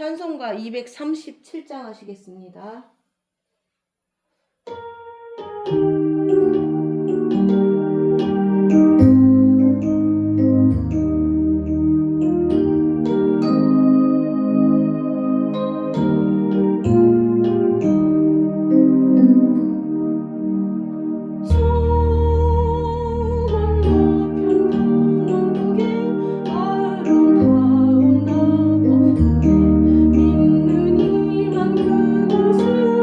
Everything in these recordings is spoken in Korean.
찬송가 237장 하시겠습니다. 믿는 이만 그곳을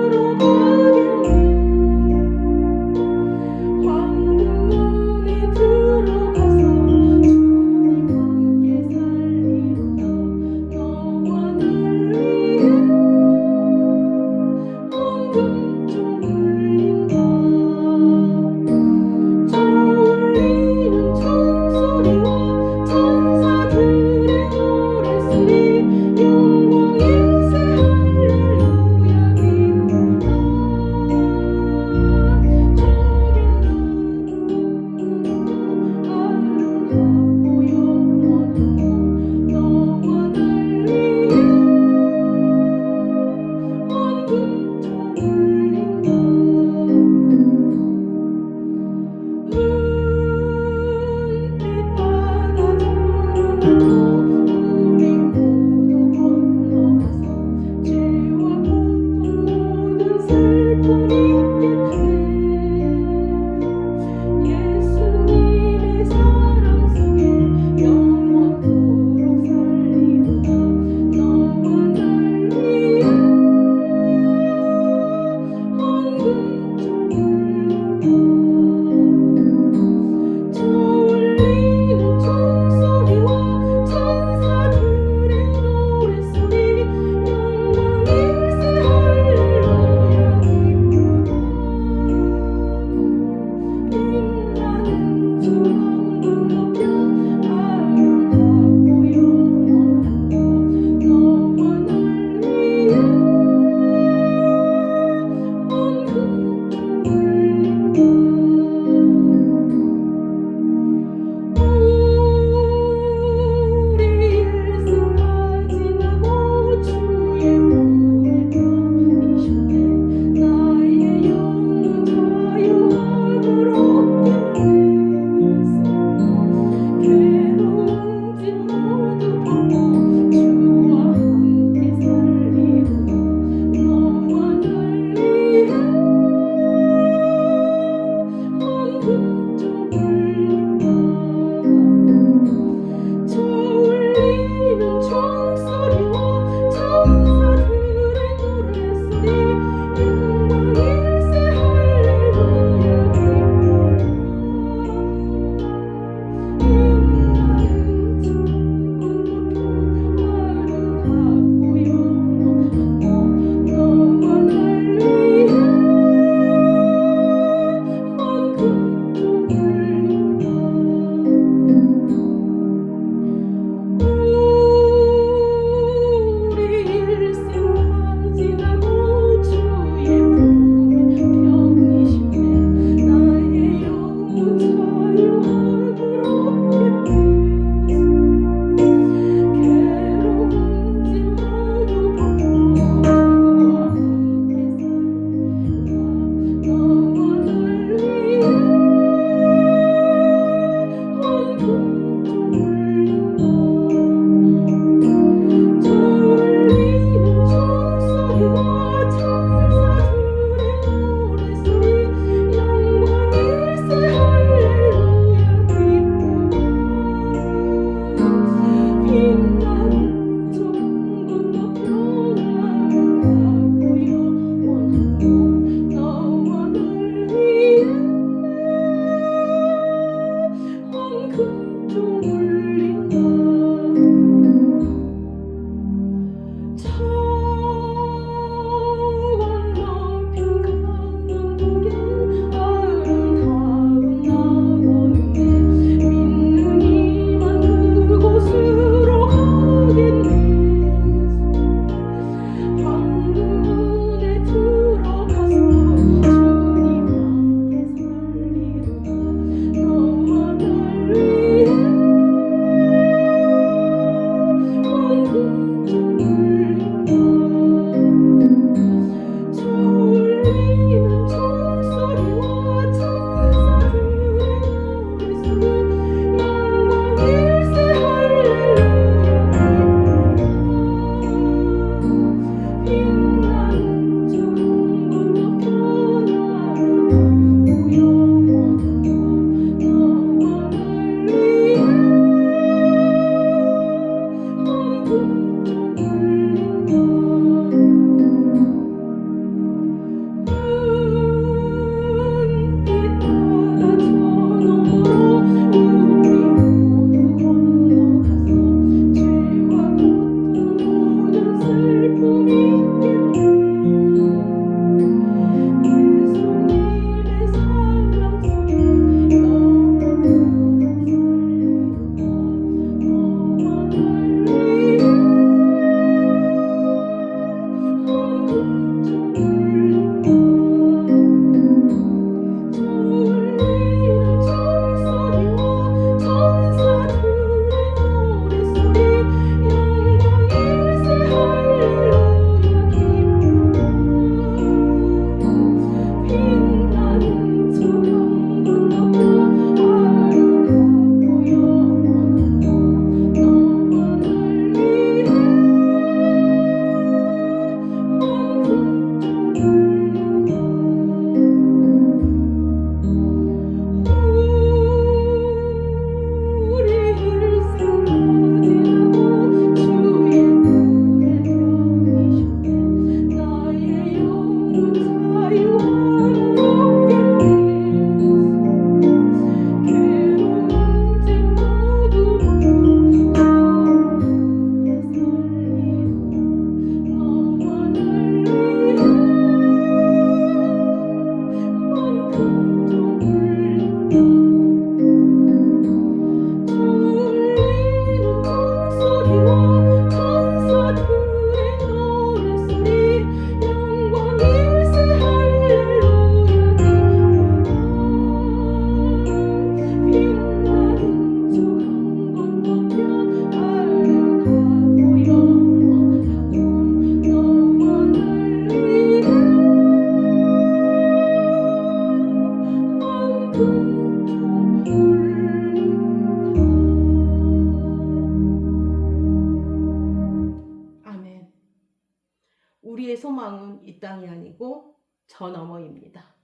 우리의 소망은 이 땅이 아니고 저 너머입니다.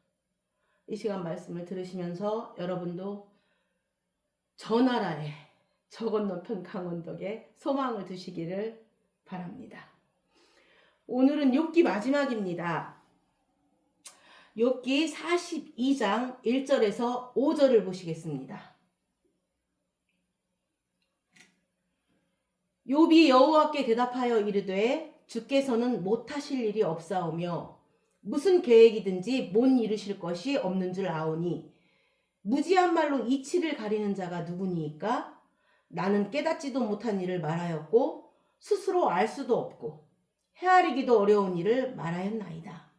이 시간 말씀을 들으시면서 여러분도 저 나라에 저 건너편 강원도에 소망을 두시기를 바랍니다. 오늘은 욥기 마지막입니다. 욥기 42장 1절에서 5절을 보시겠습니다. 욥이 여호와께 대답하여 이르되 주께서는 못하실 일이 없사오며 무슨 계획이든지 못 이루실 것이 없는 줄 아오니 무지한 말로 이치를 가리는 자가 누구니이까? 나는 깨닫지도 못한 일을 말하였고 스스로 알 수도 없고 헤아리기도 어려운 일을 말하였나이다.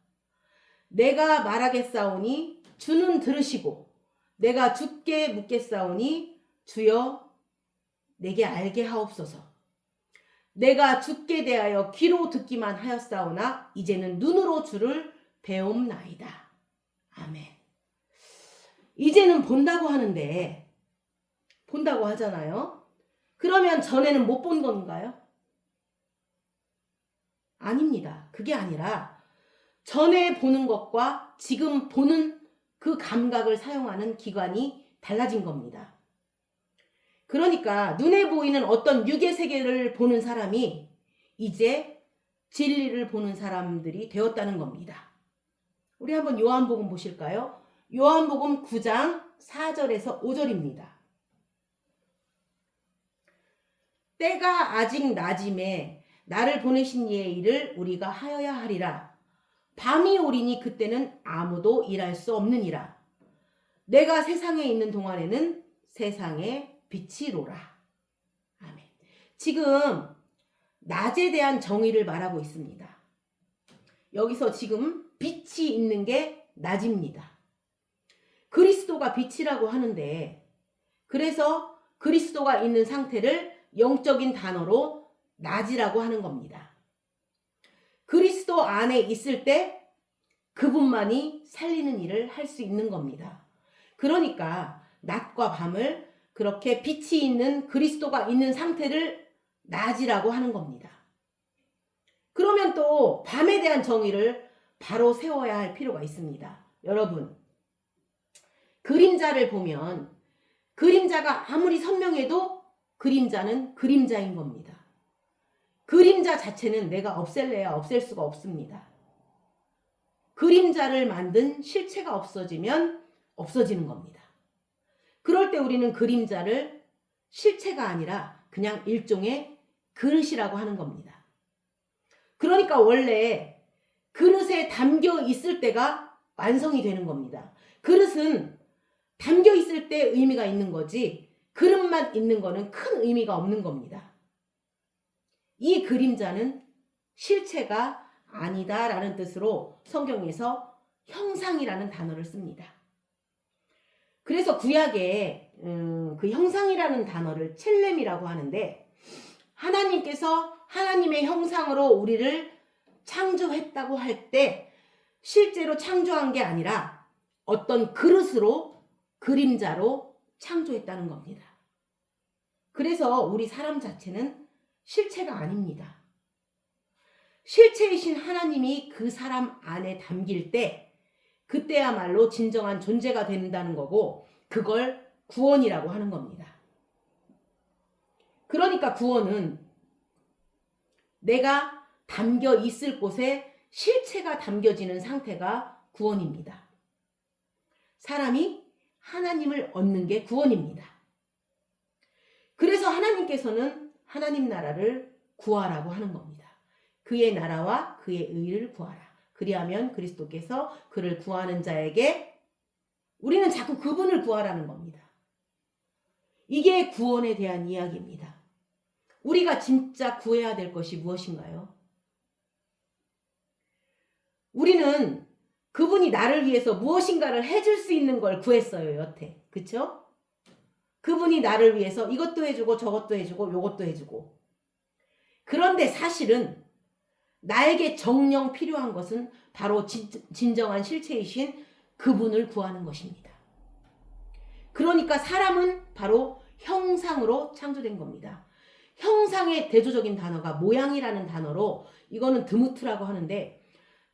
내가 말하겠사오니 주는 들으시고 내가 주께 묻겠사오니 주여 내게 알게 하옵소서. 내가 주께 대하여 귀로 듣기만 하였사오나 이제는 눈으로 주를 배움나이다. 아멘. 이제는 본다고 하는데 본다고 하잖아요. 그러면 전에는 못 본 건가요? 아닙니다. 그게 아니라 전에 보는 것과 지금 보는 그 감각을 사용하는 기관이 달라진 겁니다. 그러니까 눈에 보이는 어떤 육의 세계를 보는 사람이 이제 진리를 보는 사람들이 되었다는 겁니다. 우리 한번 요한복음 보실까요? 요한복음 9장 4절에서 5절입니다. 때가 아직 낮임에 나를 보내신 이의 일을 우리가 하여야 하리라. 밤이 오리니 그때는 아무도 일할 수 없느니라. 내가 세상에 있는 동안에는 세상에 빛이로라. 아멘. 지금 낮에 대한 정의를 말하고 있습니다. 여기서 지금 빛이 있는 게 낮입니다. 그리스도가 빛이라고 하는데 그래서 그리스도가 있는 상태를 영적인 단어로 낮이라고 하는 겁니다. 그리스도 안에 있을 때 그분만이 살리는 일을 할 수 있는 겁니다. 그러니까 낮과 밤을 그렇게 빛이 있는 그리스도가 있는 상태를 낮이라고 하는 겁니다. 그러면 또 밤에 대한 정의를 바로 세워야 할 필요가 있습니다. 여러분, 그림자를 보면 그림자가 아무리 선명해도 그림자는 그림자인 겁니다. 그림자 자체는 내가 없앨래야 없앨 수가 없습니다. 그림자를 만든 실체가 없어지면 없어지는 겁니다. 그럴 때 우리는 그림자를 실체가 아니라 그냥 일종의 그릇이라고 하는 겁니다. 그러니까 원래 그릇에 담겨 있을 때가 완성이 되는 겁니다. 그릇은 담겨 있을 때 의미가 있는 거지 그릇만 있는 거는 큰 의미가 없는 겁니다. 이 그림자는 실체가 아니다라는 뜻으로 성경에서 형상이라는 단어를 씁니다. 그래서 구약에 그 형상이라는 단어를 첼렘이라고 하는데 하나님께서 하나님의 형상으로 우리를 창조했다고 할 때 실제로 창조한 게 아니라 어떤 그릇으로 그림자로 창조했다는 겁니다. 그래서 우리 사람 자체는 실체가 아닙니다. 실체이신 하나님이 그 사람 안에 담길 때 그때야말로 진정한 존재가 된다는 거고 그걸 구원이라고 하는 겁니다. 그러니까 구원은 내가 담겨 있을 곳에 실체가 담겨지는 상태가 구원입니다. 사람이 하나님을 얻는 게 구원입니다. 그래서 하나님께서는 하나님 나라를 구하라고 하는 겁니다. 그의 나라와 그의 의를 구하라. 그리하면 그리스도께서 그를 구하는 자에게 우리는 자꾸 그분을 구하라는 겁니다. 이게 구원에 대한 이야기입니다. 우리가 진짜 구해야 될 것이 무엇인가요? 우리는 그분이 나를 위해서 무엇인가를 해줄 수 있는 걸 구했어요, 여태. 그쵸? 그분이 나를 위해서 이것도 해주고 저것도 해주고 요것도 해주고. 그런데 사실은 나에게 정령 필요한 것은 바로 진정한 실체이신 그분을 구하는 것입니다. 그러니까 사람은 바로 형상으로 창조된 겁니다. 형상의 대조적인 단어가 모양이라는 단어로 이거는 드무트라고 하는데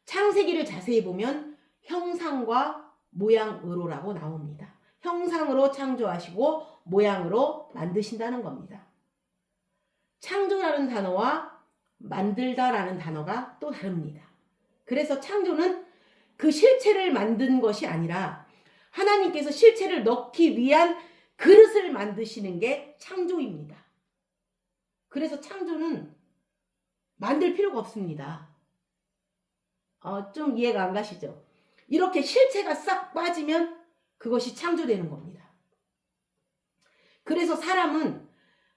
창세기를 자세히 보면 형상과 모양으로라고 나옵니다. 형상으로 창조하시고 모양으로 만드신다는 겁니다. 창조라는 단어와 만들다라는 단어가 또 다릅니다. 그래서 창조는 그 실체를 만든 것이 아니라 하나님께서 실체를 넣기 위한 그릇을 만드시는 게 창조입니다. 그래서 창조는 만들 필요가 없습니다. 좀 이해가 안 가시죠? 이렇게 실체가 싹 빠지면 그것이 창조되는 겁니다. 그래서 사람은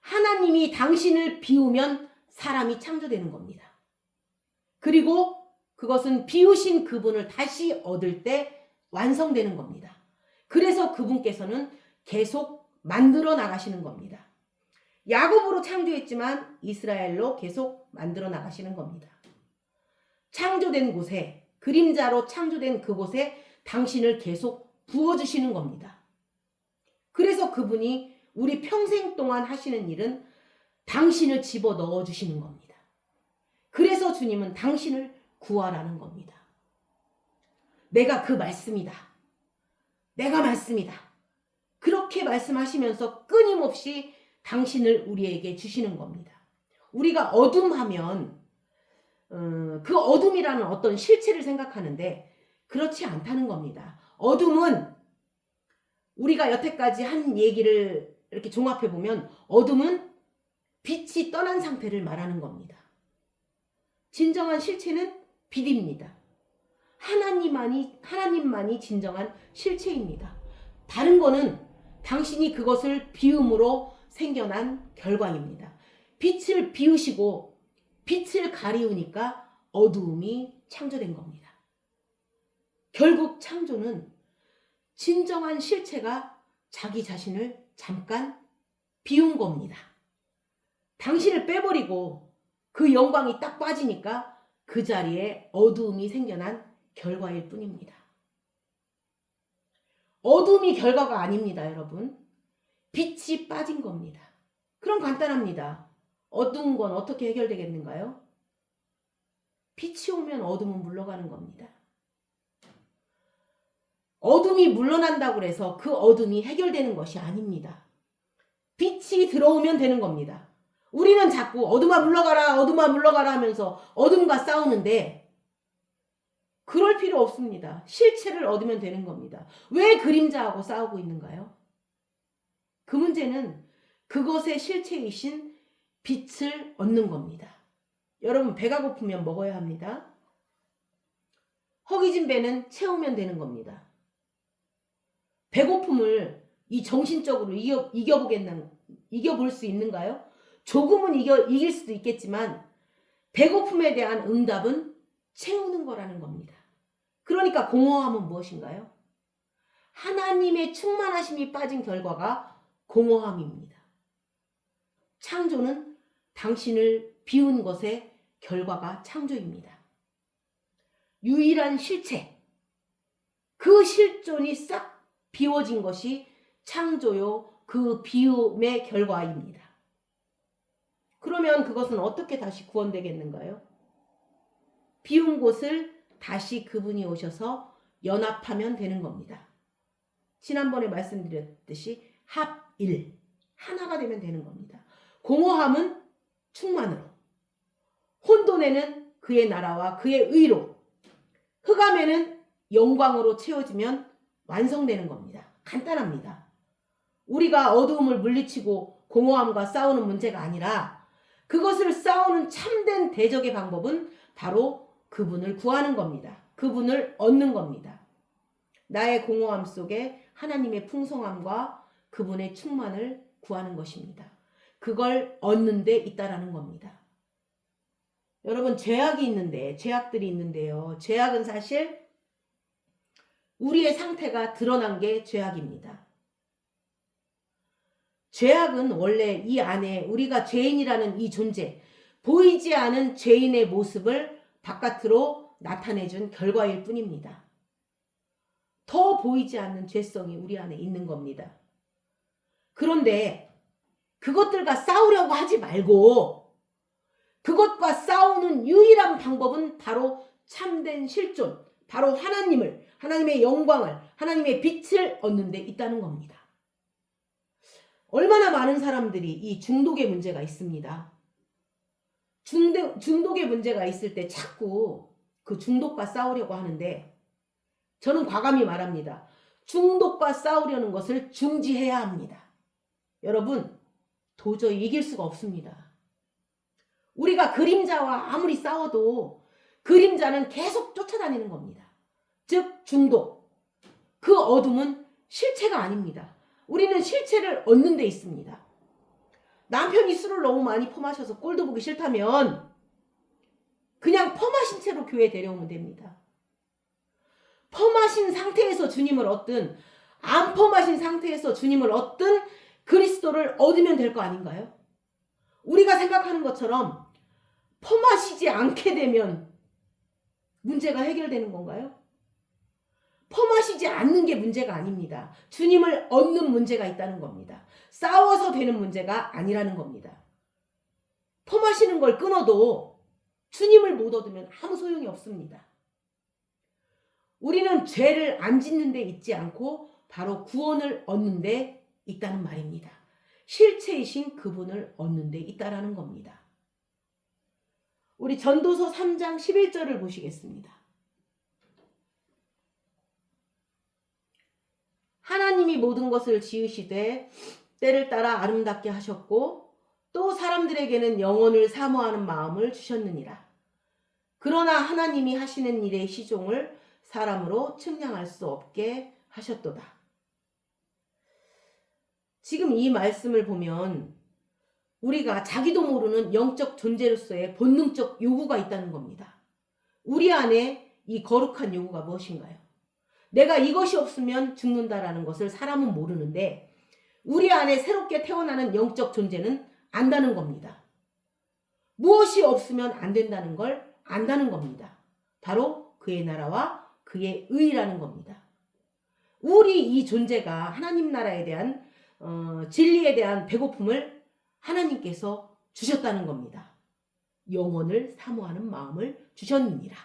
하나님이 당신을 비우면 사람이 창조되는 겁니다. 그리고 그것은 비우신 그분을 다시 얻을 때 완성되는 겁니다. 그래서 그분께서는 계속 만들어 나가시는 겁니다. 야곱으로 창조했지만 이스라엘로 계속 만들어 나가시는 겁니다. 창조된 곳에, 그림자로 창조된 그곳에 당신을 계속 부어주시는 겁니다. 그래서 그분이 우리 평생 동안 하시는 일은 당신을 집어 넣어주시는 겁니다. 그래서 주님은 당신을 구하라는 겁니다. 내가 그 말씀이다. 내가 말씀이다. 그렇게 말씀하시면서 끊임없이 당신을 우리에게 주시는 겁니다. 우리가 어둠하면 그 어둠이라는 어떤 실체를 생각하는데 그렇지 않다는 겁니다. 어둠은 우리가 여태까지 한 얘기를 이렇게 종합해 보면 어둠은 빛이 떠난 상태를 말하는 겁니다. 진정한 실체는 빛입니다. 하나님만이 진정한 실체입니다. 다른 거는 당신이 그것을 비움으로 생겨난 결과입니다. 빛을 비우시고 빛을 가리우니까 어두움이 창조된 겁니다. 결국 창조는 진정한 실체가 자기 자신을 잠깐 비운 겁니다. 당신을 빼버리고 그 영광이 딱 빠지니까 그 자리에 어두움이 생겨난 결과일 뿐입니다. 어둠이 결과가 아닙니다, 여러분. 빛이 빠진 겁니다. 그럼 간단합니다. 어두운 건 어떻게 해결되겠는가요? 빛이 오면 어둠은 물러가는 겁니다. 어둠이 물러난다고 해서 그 어둠이 해결되는 것이 아닙니다. 빛이 들어오면 되는 겁니다. 우리는 자꾸 어둠아 물러가라, 어둠아 물러가라 하면서 어둠과 싸우는데 그럴 필요 없습니다. 실체를 얻으면 되는 겁니다. 왜 그림자하고 싸우고 있는가요? 그 문제는 그것의 실체이신 빛을 얻는 겁니다. 여러분, 배가 고프면 먹어야 합니다. 허기진 배는 채우면 되는 겁니다. 배고픔을 이 정신적으로 이겨볼 수 있는가요? 조금은 이길 수도 있겠지만 배고픔에 대한 응답은 채우는 거라는 겁니다. 그러니까 공허함은 무엇인가요? 하나님의 충만하심이 빠진 결과가 공허함입니다. 창조는 당신을 비운 것의 결과가 창조입니다. 유일한 실체, 그 실존이 싹 비워진 것이 창조요, 그 비움의 결과입니다. 그러면 그것은 어떻게 다시 구원되겠는가요? 비운 곳을 다시 그분이 오셔서 연합하면 되는 겁니다. 지난번에 말씀드렸듯이 합일, 하나가 되면 되는 겁니다. 공허함은 충만으로, 혼돈에는 그의 나라와 그의 의로, 흑암에는 영광으로 채워지면 완성되는 겁니다. 간단합니다. 우리가 어두움을 물리치고 공허함과 싸우는 문제가 아니라 그것을 싸우는 참된 대적의 방법은 바로 그분을 구하는 겁니다. 그분을 얻는 겁니다. 나의 공허함 속에 하나님의 풍성함과 그분의 충만을 구하는 것입니다. 그걸 얻는 데 있다라는 겁니다. 여러분, 죄악들이 있는데요. 죄악은 사실 우리의 상태가 드러난 게 죄악입니다. 죄악은 원래 이 안에 우리가 죄인이라는 이 존재, 보이지 않은 죄인의 모습을 바깥으로 나타내준 결과일 뿐입니다. 더 보이지 않는 죄성이 우리 안에 있는 겁니다. 그런데 그것들과 싸우려고 하지 말고 그것과 싸우는 유일한 방법은 바로 참된 실존, 바로 하나님의 영광을, 하나님의 빛을 얻는 데 있다는 겁니다. 얼마나 많은 사람들이 이 중독의 문제가 있습니다. 중독의 문제가 있을 때 자꾸 그 중독과 싸우려고 하는데 저는 과감히 말합니다. 중독과 싸우려는 것을 중지해야 합니다. 여러분, 도저히 이길 수가 없습니다. 우리가 그림자와 아무리 싸워도 그림자는 계속 쫓아다니는 겁니다. 즉 중독. 그 어둠은 실체가 아닙니다. 우리는 실체를 얻는 데 있습니다. 남편이 술을 너무 많이 퍼마셔서 꼴도 보기 싫다면 그냥 퍼마신 채로 교회에 데려오면 됩니다. 퍼마신 상태에서 주님을 얻든 안 퍼마신 상태에서 주님을 얻든 그리스도를 얻으면 될 거 아닌가요? 우리가 생각하는 것처럼 퍼마시지 않게 되면 문제가 해결되는 건가요? 퍼마시지 않는 게 문제가 아닙니다. 주님을 얻는 문제가 있다는 겁니다. 싸워서 되는 문제가 아니라는 겁니다. 퍼마시는 걸 끊어도 주님을 못 얻으면 아무 소용이 없습니다. 우리는 죄를 안 짓는 데 있지 않고 바로 구원을 얻는 데 있다는 말입니다. 실체이신 그분을 얻는 데 있다라는 겁니다. 우리 전도서 3장 11절을 보시겠습니다. 하나님이 모든 것을 지으시되 때를 따라 아름답게 하셨고 또 사람들에게는 영혼을 사모하는 마음을 주셨느니라. 그러나 하나님이 하시는 일의 시종을 사람으로 측량할 수 없게 하셨도다. 지금 이 말씀을 보면 우리가 자기도 모르는 영적 존재로서의 본능적 요구가 있다는 겁니다. 우리 안에 이 거룩한 요구가 무엇인가요? 내가 이것이 없으면 죽는다라는 것을 사람은 모르는데 우리 안에 새롭게 태어나는 영적 존재는 안다는 겁니다. 무엇이 없으면 안 된다는 걸 안다는 겁니다. 바로 그의 나라와 그의 의라는 겁니다. 우리 이 존재가 하나님 나라에 대한 진리에 대한 배고픔을 하나님께서 주셨다는 겁니다. 영혼을 사모하는 마음을 주셨느니라.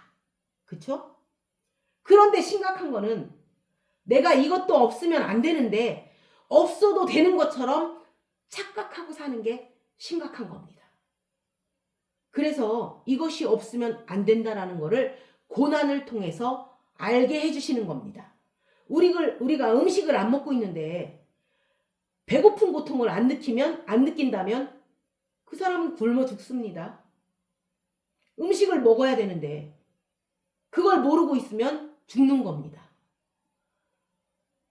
그쵸? 그런데 심각한 거는 내가 이것도 없으면 안 되는데 없어도 되는 것처럼 착각하고 사는 게 심각한 겁니다. 그래서 이것이 없으면 안 된다라는 거를 고난을 통해서 알게 해주시는 겁니다. 우리가 음식을 안 먹고 있는데 배고픈 고통을 안 느낀다면 그 사람은 굶어 죽습니다. 음식을 먹어야 되는데 그걸 모르고 있으면 죽는 겁니다.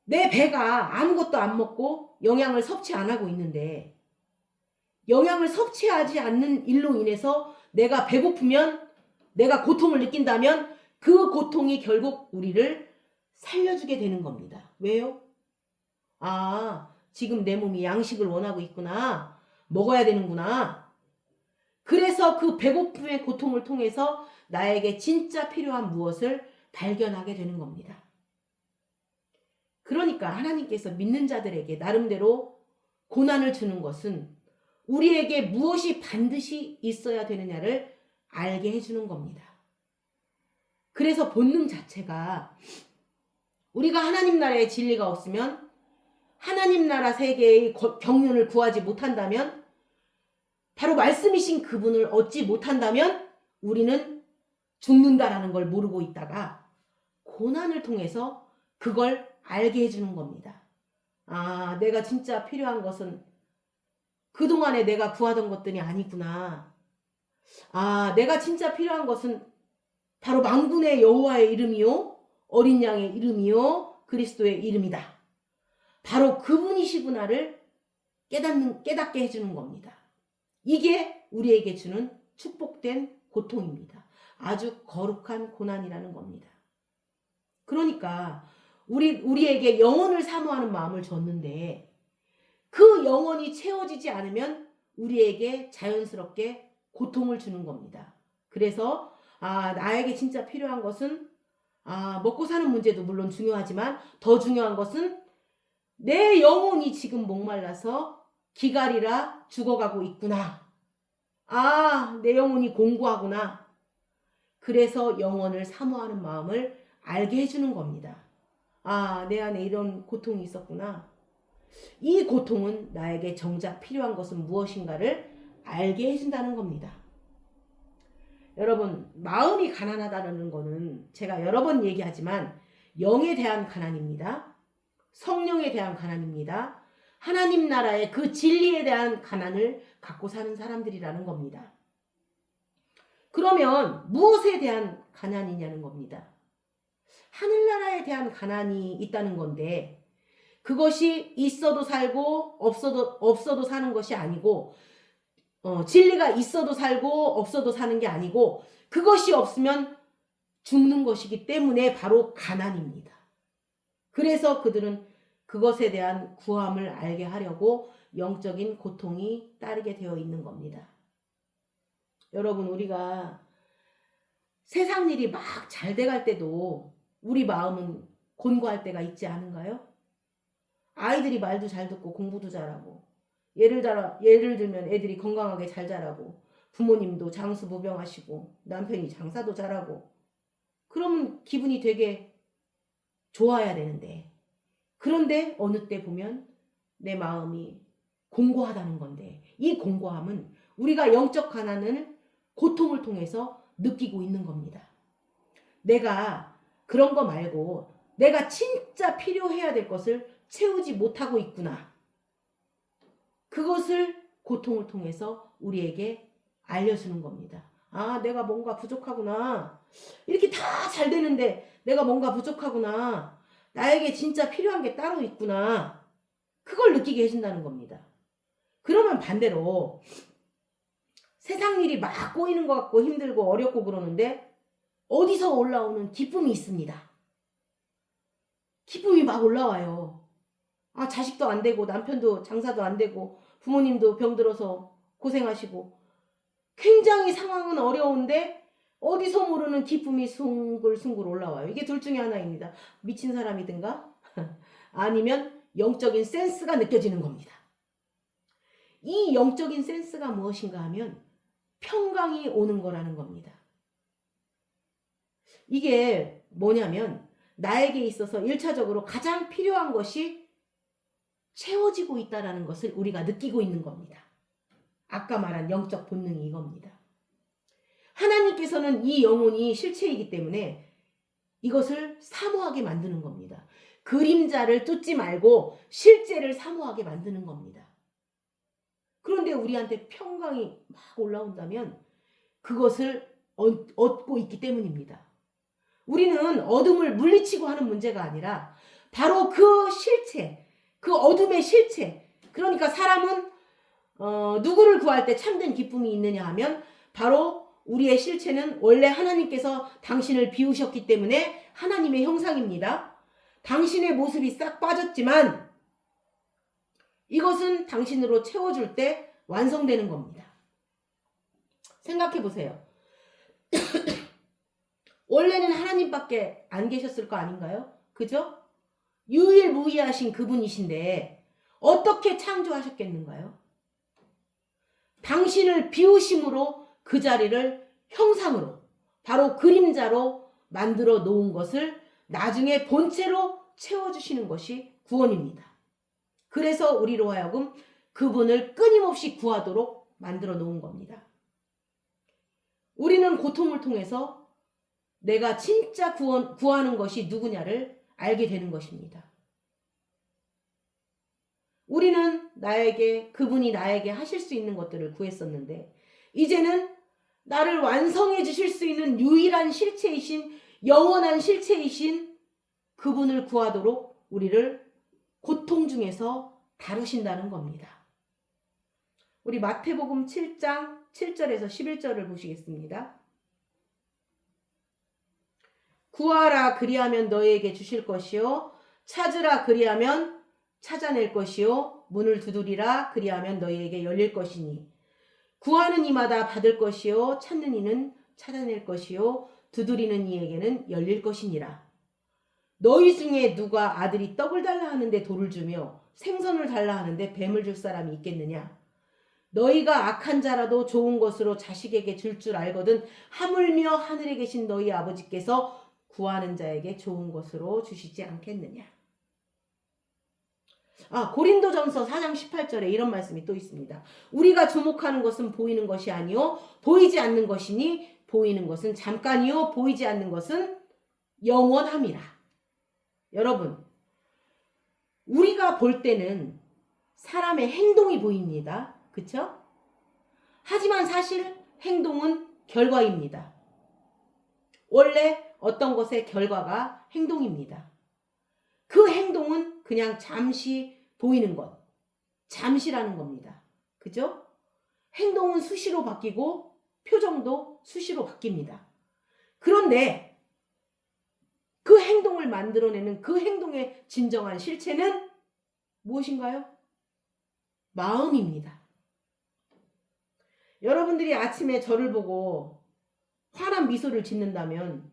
내 배가 아무것도 안 먹고 영양을 섭취 안 하고 있는데 영양을 섭취하지 않는 일로 인해서 내가 배고프면 내가 고통을 느낀다면 그 고통이 결국 우리를 살려주게 되는 겁니다. 왜요? 지금 내 몸이 양식을 원하고 있구나. 먹어야 되는구나. 그래서 그 배고픔의 고통을 통해서 나에게 진짜 필요한 무엇을 발견하게 되는 겁니다. 그러니까 하나님께서 믿는 자들에게 나름대로 고난을 주는 것은 우리에게 무엇이 반드시 있어야 되느냐를 알게 해주는 겁니다. 그래서 본능 자체가 우리가 하나님 나라의 진리가 없으면 하나님 나라 세계의 경륜을 구하지 못한다면 바로 말씀이신 그분을 얻지 못한다면 우리는 죽는다라는 걸 모르고 있다가 고난을 통해서 그걸 알게 해주는 겁니다. 내가 진짜 필요한 것은 그동안에 내가 구하던 것들이 아니구나. 내가 진짜 필요한 것은 바로 만군의 여호와의 이름이요 어린 양의 이름이요 그리스도의 이름이다. 바로 그분이시구나를 깨닫게 해주는 겁니다. 이게 우리에게 주는 축복된 고통입니다. 아주 거룩한 고난이라는 겁니다. 그러니까 우리에게 영혼을 사모하는 마음을 줬는데 그 영혼이 채워지지 않으면 우리에게 자연스럽게 고통을 주는 겁니다. 그래서 나에게 진짜 필요한 것은 먹고 사는 문제도 물론 중요하지만 더 중요한 것은 내 영혼이 지금 목말라서 기갈이라 죽어가고 있구나. 아, 내 영혼이 공고하구나. 그래서 영혼을 사모하는 마음을 알게 해주는 겁니다. 아, 내 안에 이런 고통이 있었구나. 이 고통은 나에게 정작 필요한 것은 무엇인가를 알게 해준다는 겁니다. 여러분, 마음이 가난하다는 거는 제가 여러 번 얘기하지만 영에 대한 가난입니다. 성령에 대한 가난입니다. 하나님 나라의 그 진리에 대한 가난을 갖고 사는 사람들이라는 겁니다. 그러면 무엇에 대한 가난이냐는 겁니다. 하늘나라에 대한 가난이 있다는 건데 그것이 있어도 살고 없어도 사는 것이 아니고 진리가 있어도 살고 없어도 사는 게 아니고 그것이 없으면 죽는 것이기 때문에 바로 가난입니다. 그래서 그들은 그것에 대한 구함을 알게 하려고 영적인 고통이 따르게 되어 있는 겁니다. 여러분, 우리가 세상 일이 막 잘 돼갈 때도 우리 마음은 곤고할 때가 있지 않은가요? 아이들이 말도 잘 듣고 공부도 잘하고 예를 들면 애들이 건강하게 잘 자라고 부모님도 장수무병하시고 남편이 장사도 잘하고 그러면 기분이 되게 좋아야 되는데 그런데 어느 때 보면 내 마음이 공고하다는 건데 이 공고함은 우리가 영적 가난을 고통을 통해서 느끼고 있는 겁니다. 내가 그런 거 말고 내가 진짜 필요해야 될 것을 채우지 못하고 있구나. 그것을 고통을 통해서 우리에게 알려주는 겁니다. 아, 내가 뭔가 부족하구나. 이렇게 다 잘 되는데 내가 뭔가 부족하구나. 나에게 진짜 필요한 게 따로 있구나. 그걸 느끼게 해준다는 겁니다. 그러면 반대로 세상 일이 막 꼬이는 것 같고 힘들고 어렵고 그러는데 어디서 올라오는 기쁨이 있습니다. 기쁨이 막 올라와요. 아, 자식도 안 되고 남편도 장사도 안 되고 부모님도 병들어서 고생하시고 굉장히 상황은 어려운데 어디서 모르는 기쁨이 숭글숭글 올라와요. 이게 둘 중에 하나입니다. 미친 사람이든가 아니면 영적인 센스가 느껴지는 겁니다. 이 영적인 센스가 무엇인가 하면 평강이 오는 거라는 겁니다. 이게 뭐냐면 나에게 있어서 1차적으로 가장 필요한 것이 채워지고 있다는 것을 우리가 느끼고 있는 겁니다. 아까 말한 영적 본능이 이겁니다. 하나님께서는 이 영혼이 실체이기 때문에 이것을 사모하게 만드는 겁니다. 그림자를 쫓지 말고 실제를 사모하게 만드는 겁니다. 그런데 우리한테 평강이 막 올라온다면 그것을 얻고 있기 때문입니다. 우리는 어둠을 물리치고 하는 문제가 아니라 바로 그 실체, 그 어둠의 실체, 그러니까 사람은 누구를 구할 때 참된 기쁨이 있느냐 하면 바로 우리의 실체는 원래 하나님께서 당신을 비우셨기 때문에 하나님의 형상입니다. 당신의 모습이 싹 빠졌지만 이것은 당신으로 채워줄 때 완성되는 겁니다. 생각해 보세요. 원래는 하나님밖에 안 계셨을 거 아닌가요? 그죠? 유일무이하신 그분이신데 어떻게 창조하셨겠는가요? 당신을 비우심으로 그 자리를 형상으로 바로 그림자로 만들어 놓은 것을 나중에 본체로 채워주시는 것이 구원입니다. 그래서 우리로 하여금 그분을 끊임없이 구하도록 만들어 놓은 겁니다. 우리는 고통을 통해서 내가 진짜 구하는 것이 누구냐를 알게 되는 것입니다. 우리는 그분이 나에게 하실 수 있는 것들을 구했었는데 이제는 나를 완성해 주실 수 있는 유일한 실체이신 영원한 실체이신 그분을 구하도록 우리를 고통 중에서 다루신다는 겁니다. 우리 마태복음 7장 7절에서 11절을 보시겠습니다. 구하라 그리하면 너희에게 주실 것이요 찾으라 그리하면 찾아낼 것이요 문을 두드리라 그리하면 너희에게 열릴 것이니 구하는 이마다 받을 것이요 찾는 이는 찾아낼 것이요 두드리는 이에게는 열릴 것이니라. 너희 중에 누가 아들이 떡을 달라 하는데 돌을 주며 생선을 달라 하는데 뱀을 줄 사람이 있겠느냐? 너희가 악한 자라도 좋은 것으로 자식에게 줄 알거든 하물며 하늘에 계신 너희 아버지께서 구하는 자에게 좋은 것으로 주시지 않겠느냐? 고린도전서 4장 18절에 이런 말씀이 또 있습니다. 우리가 주목하는 것은 보이는 것이 아니요 보이지 않는 것이니 보이는 것은 잠깐이요 보이지 않는 것은 영원함이라. 여러분, 우리가 볼 때는 사람의 행동이 보입니다. 그쵸? 하지만 사실 행동은 결과입니다. 원래 어떤 것의 결과가 행동입니다. 그 행동은 그냥 잠시 보이는 것, 잠시라는 겁니다. 그죠? 행동은 수시로 바뀌고 표정도 수시로 바뀝니다. 그런데 그 행동을 만들어내는 그 행동의 진정한 실체는 무엇인가요? 마음입니다. 여러분들이 아침에 저를 보고 환한 미소를 짓는다면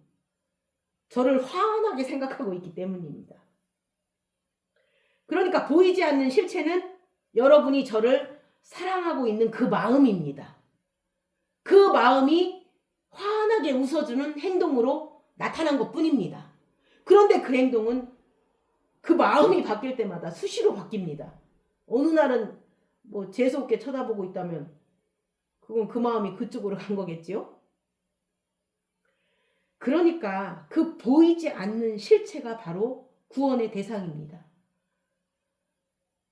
저를 환하게 생각하고 있기 때문입니다. 그러니까 보이지 않는 실체는 여러분이 저를 사랑하고 있는 그 마음입니다. 그 마음이 환하게 웃어주는 행동으로 나타난 것뿐입니다. 그런데 그 행동은 그 마음이 바뀔 때마다 수시로 바뀝니다. 어느 날은 재수없게 쳐다보고 있다면 그건 그 마음이 그쪽으로 간 거겠지요? 그러니까 그 보이지 않는 실체가 바로 구원의 대상입니다.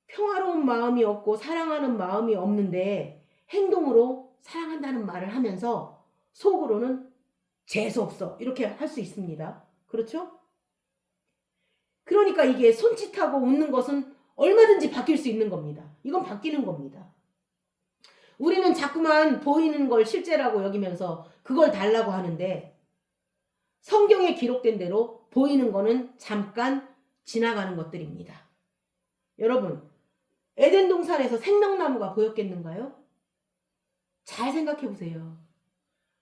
평화로운 마음이 없고 사랑하는 마음이 없는데 행동으로 사랑한다는 말을 하면서 속으로는 재수없어 이렇게 할 수 있습니다. 그렇죠? 그러니까 이게 손짓하고 웃는 것은 얼마든지 바뀔 수 있는 겁니다. 이건 바뀌는 겁니다. 우리는 자꾸만 보이는 걸 실제라고 여기면서 그걸 달라고 하는데 성경에 기록된 대로 보이는 거는 잠깐 지나가는 것들입니다. 여러분, 에덴 동산에서 생명나무가 보였겠는가요? 잘 생각해 보세요.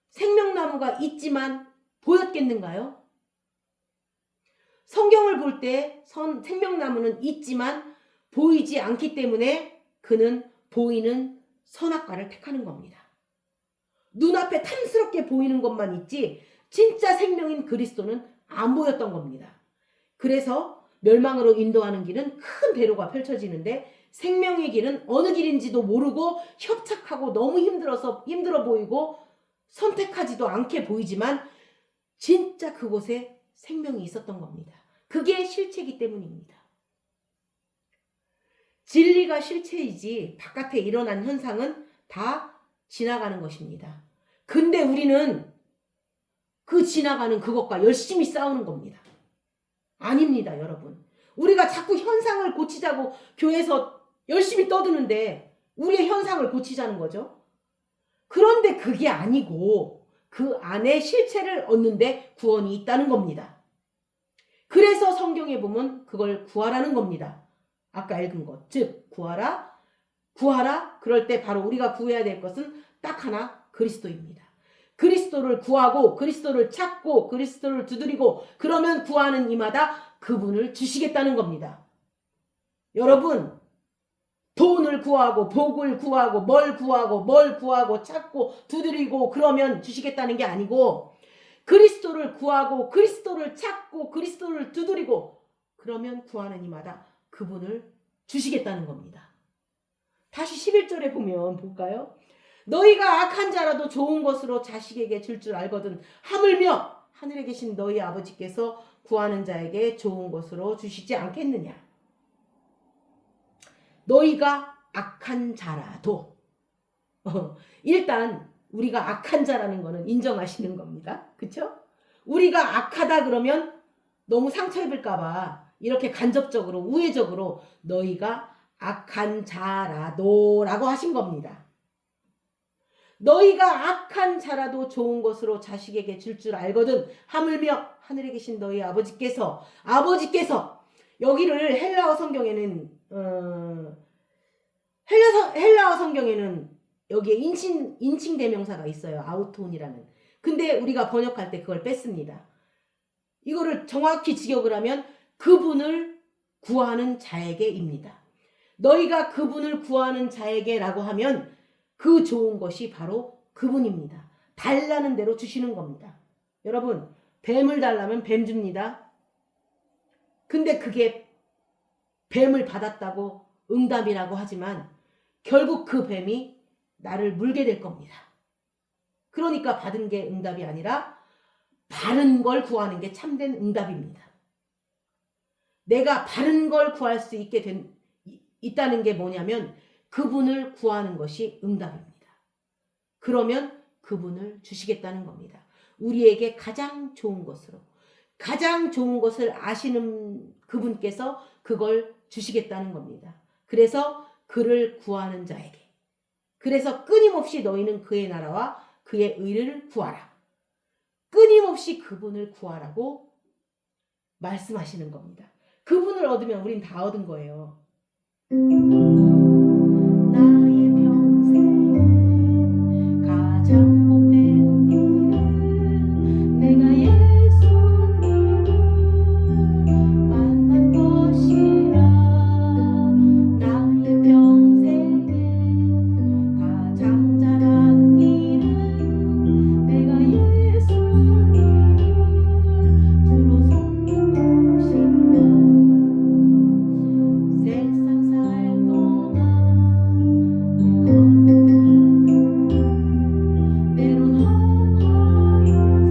생명나무가 있지만 보였겠는가요? 성경을 볼 때 생명나무는 있지만 보이지 않기 때문에 그는 보이는 선악과를 택하는 겁니다. 눈앞에 탐스럽게 보이는 것만 있지 진짜 생명인 그리스도는 안 보였던 겁니다. 그래서 멸망으로 인도하는 길은 큰 대로가 펼쳐지는데 생명의 길은 어느 길인지도 모르고 협착하고 너무 힘들어 보이고 선택하지도 않게 보이지만 진짜 그곳에 생명이 있었던 겁니다. 그게 실체이기 때문입니다. 진리가 실체이지 바깥에 일어난 현상은 다 지나가는 것입니다. 근데 우리는 그 지나가는 그것과 열심히 싸우는 겁니다. 아닙니다, 여러분. 우리가 자꾸 현상을 고치자고 교회에서 열심히 떠드는데 우리의 현상을 고치자는 거죠. 그런데 그게 아니고 그 안에 실체를 얻는데 구원이 있다는 겁니다. 그래서 성경에 보면 그걸 구하라는 겁니다. 아까 읽은 것. 즉 구하라. 그럴 때 바로 우리가 구해야 될 것은 딱 하나, 그리스도입니다. 그리스도를 구하고 그리스도를 찾고 그리스도를 두드리고 그러면 구하는 이마다 그분을 주시겠다는 겁니다. 여러분, 돈을 구하고 복을 구하고 뭘 구하고 찾고 두드리고 그러면 주시겠다는 게 아니고 그리스도를 구하고 그리스도를 찾고 그리스도를 두드리고 그러면 구하는 이마다 그분을 주시겠다는 겁니다. 다시 11절에 보면 볼까요? 너희가 악한 자라도 좋은 것으로 자식에게 줄 알거든 하물며 하늘에 계신 너희 아버지께서 구하는 자에게 좋은 것으로 주시지 않겠느냐. 너희가 악한 자라도 일단 우리가 악한 자라는 거는 인정하시는 겁니다. 그렇죠? 우리가 악하다 그러면 너무 상처 입을까 봐 이렇게 간접적으로 우회적으로 너희가 악한 자라도 라고 하신 겁니다. 너희가 악한 자라도 좋은 것으로 자식에게 줄 알거든 하물며 하늘에 계신 너희 아버지께서 여기를 헬라어 성경에는 헬라어 성경에는 여기에 인칭 대명사가 있어요. 아우톤이라는. 근데 우리가 번역할 때 그걸 뺐습니다. 이거를 정확히 직역을 하면 그분을 구하는 자에게입니다. 너희가 그분을 구하는 자에게 라고 하면 그 좋은 것이 바로 그분입니다. 달라는 대로 주시는 겁니다. 여러분, 뱀을 달라면 뱀 줍니다. 근데 그게 뱀을 받았다고 응답이라고 하지만 결국 그 뱀이 나를 물게 될 겁니다. 그러니까 받은 게 응답이 아니라 바른 걸 구하는 게 참된 응답입니다. 내가 바른 걸 구할 수 있다는 게 뭐냐면 그분을 구하는 것이 응답입니다. 그러면 그분을 주시겠다는 겁니다. 우리에게 가장 좋은 것으로, 가장 좋은 것을 아시는 그분께서 그걸 주시겠다는 겁니다. 그래서 그를 구하는 자에게, 그래서 끊임없이 너희는 그의 나라와 그의 의를 구하라. 끊임없이 그분을 구하라고 말씀하시는 겁니다. 그분을 얻으면 우린 다 얻은 거예요. 나의 평생 가장 복된 일은 내가 예수님을 만난 것이라. 나의 평생에 가장 잘한 일은 내가 예수님을 주로 섬긴 것이라. 세상 살 동안 때론 허하여서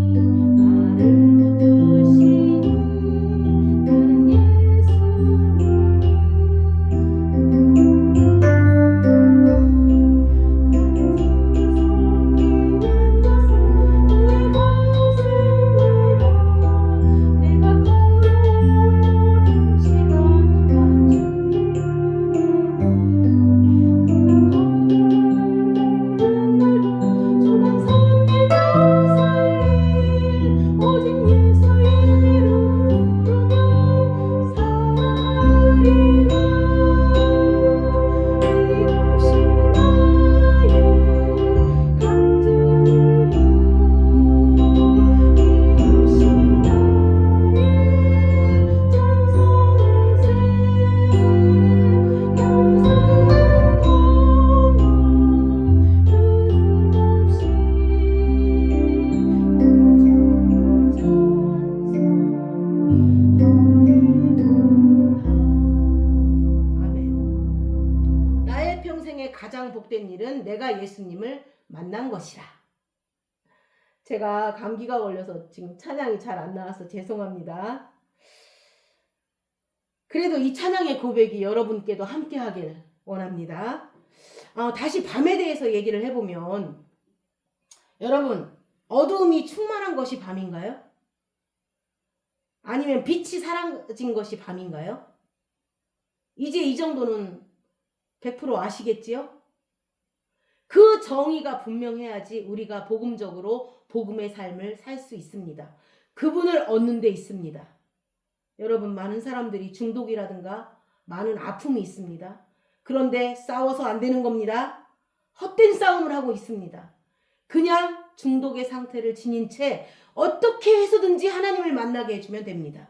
넘어질 때도 주의 강한 손이 나를 붙드시니 나는 예수님을 가장 복된 일은 내가 예수님을 만난 것이라. 제가 감기가 걸려서 지금 찬양이 잘 안 나와서 죄송합니다. 그래도 이 찬양의 고백이 여러분께도 함께 하길 원합니다. 다시 밤에 대해서 얘기를 해보면, 여러분, 어두움이 충만한 것이 밤인가요? 아니면 빛이 사라진 것이 밤인가요? 이제 이 정도는 100% 아시겠지요? 그 정의가 분명해야지 우리가 복음적으로 복음의 삶을 살 수 있습니다. 그분을 얻는 데 있습니다. 여러분, 많은 사람들이 중독이라든가 많은 아픔이 있습니다. 그런데 싸워서 안 되는 겁니다. 헛된 싸움을 하고 있습니다. 그냥 중독의 상태를 지닌 채 어떻게 해서든지 하나님을 만나게 해주면 됩니다.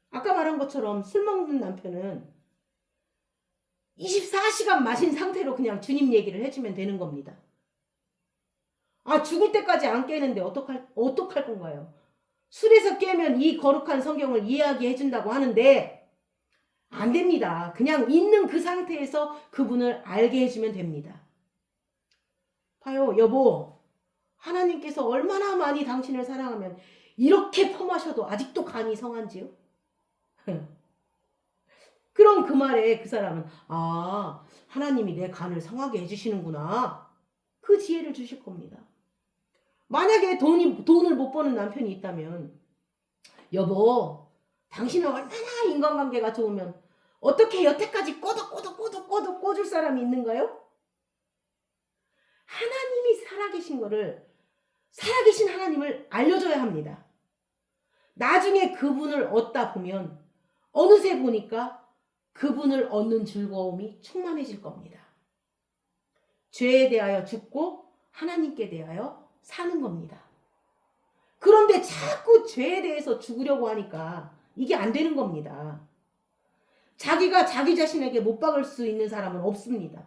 아까 말한 것처럼 술 먹는 남편은 24시간 마신 상태로 그냥 주님 얘기를 해주면 되는 겁니다. 죽을 때까지 안 깨는데 어떡할 건가요? 술에서 깨면 이 거룩한 성경을 이해하게 해준다고 하는데 안 됩니다. 그냥 있는 그 상태에서 그분을 알게 해주면 됩니다. 봐요, 여보. 하나님께서 얼마나 많이 당신을 사랑하면 이렇게 펌하셔도 아직도 간이 성한지요? 그럼 그 말에 그 사람은 하나님이 내 간을 성하게 해주시는구나. 그 지혜를 주실 겁니다. 만약에 돈을 못 버는 남편이 있다면, 여보, 당신은 얼마나 인간관계가 좋으면 어떻게 여태까지 꼬득꼬득 꽂을 사람이 있는가요? 하나님이 살아계신 거를, 살아계신 하나님을 알려줘야 합니다. 나중에 그분을 얻다 보면 어느새 보니까 그분을 얻는 즐거움이 충만해질 겁니다. 죄에 대하여 죽고 하나님께 대하여 사는 겁니다. 그런데 자꾸 죄에 대해서 죽으려고 하니까 이게 안 되는 겁니다. 자기가 자기 자신에게 못 박을 수 있는 사람은 없습니다.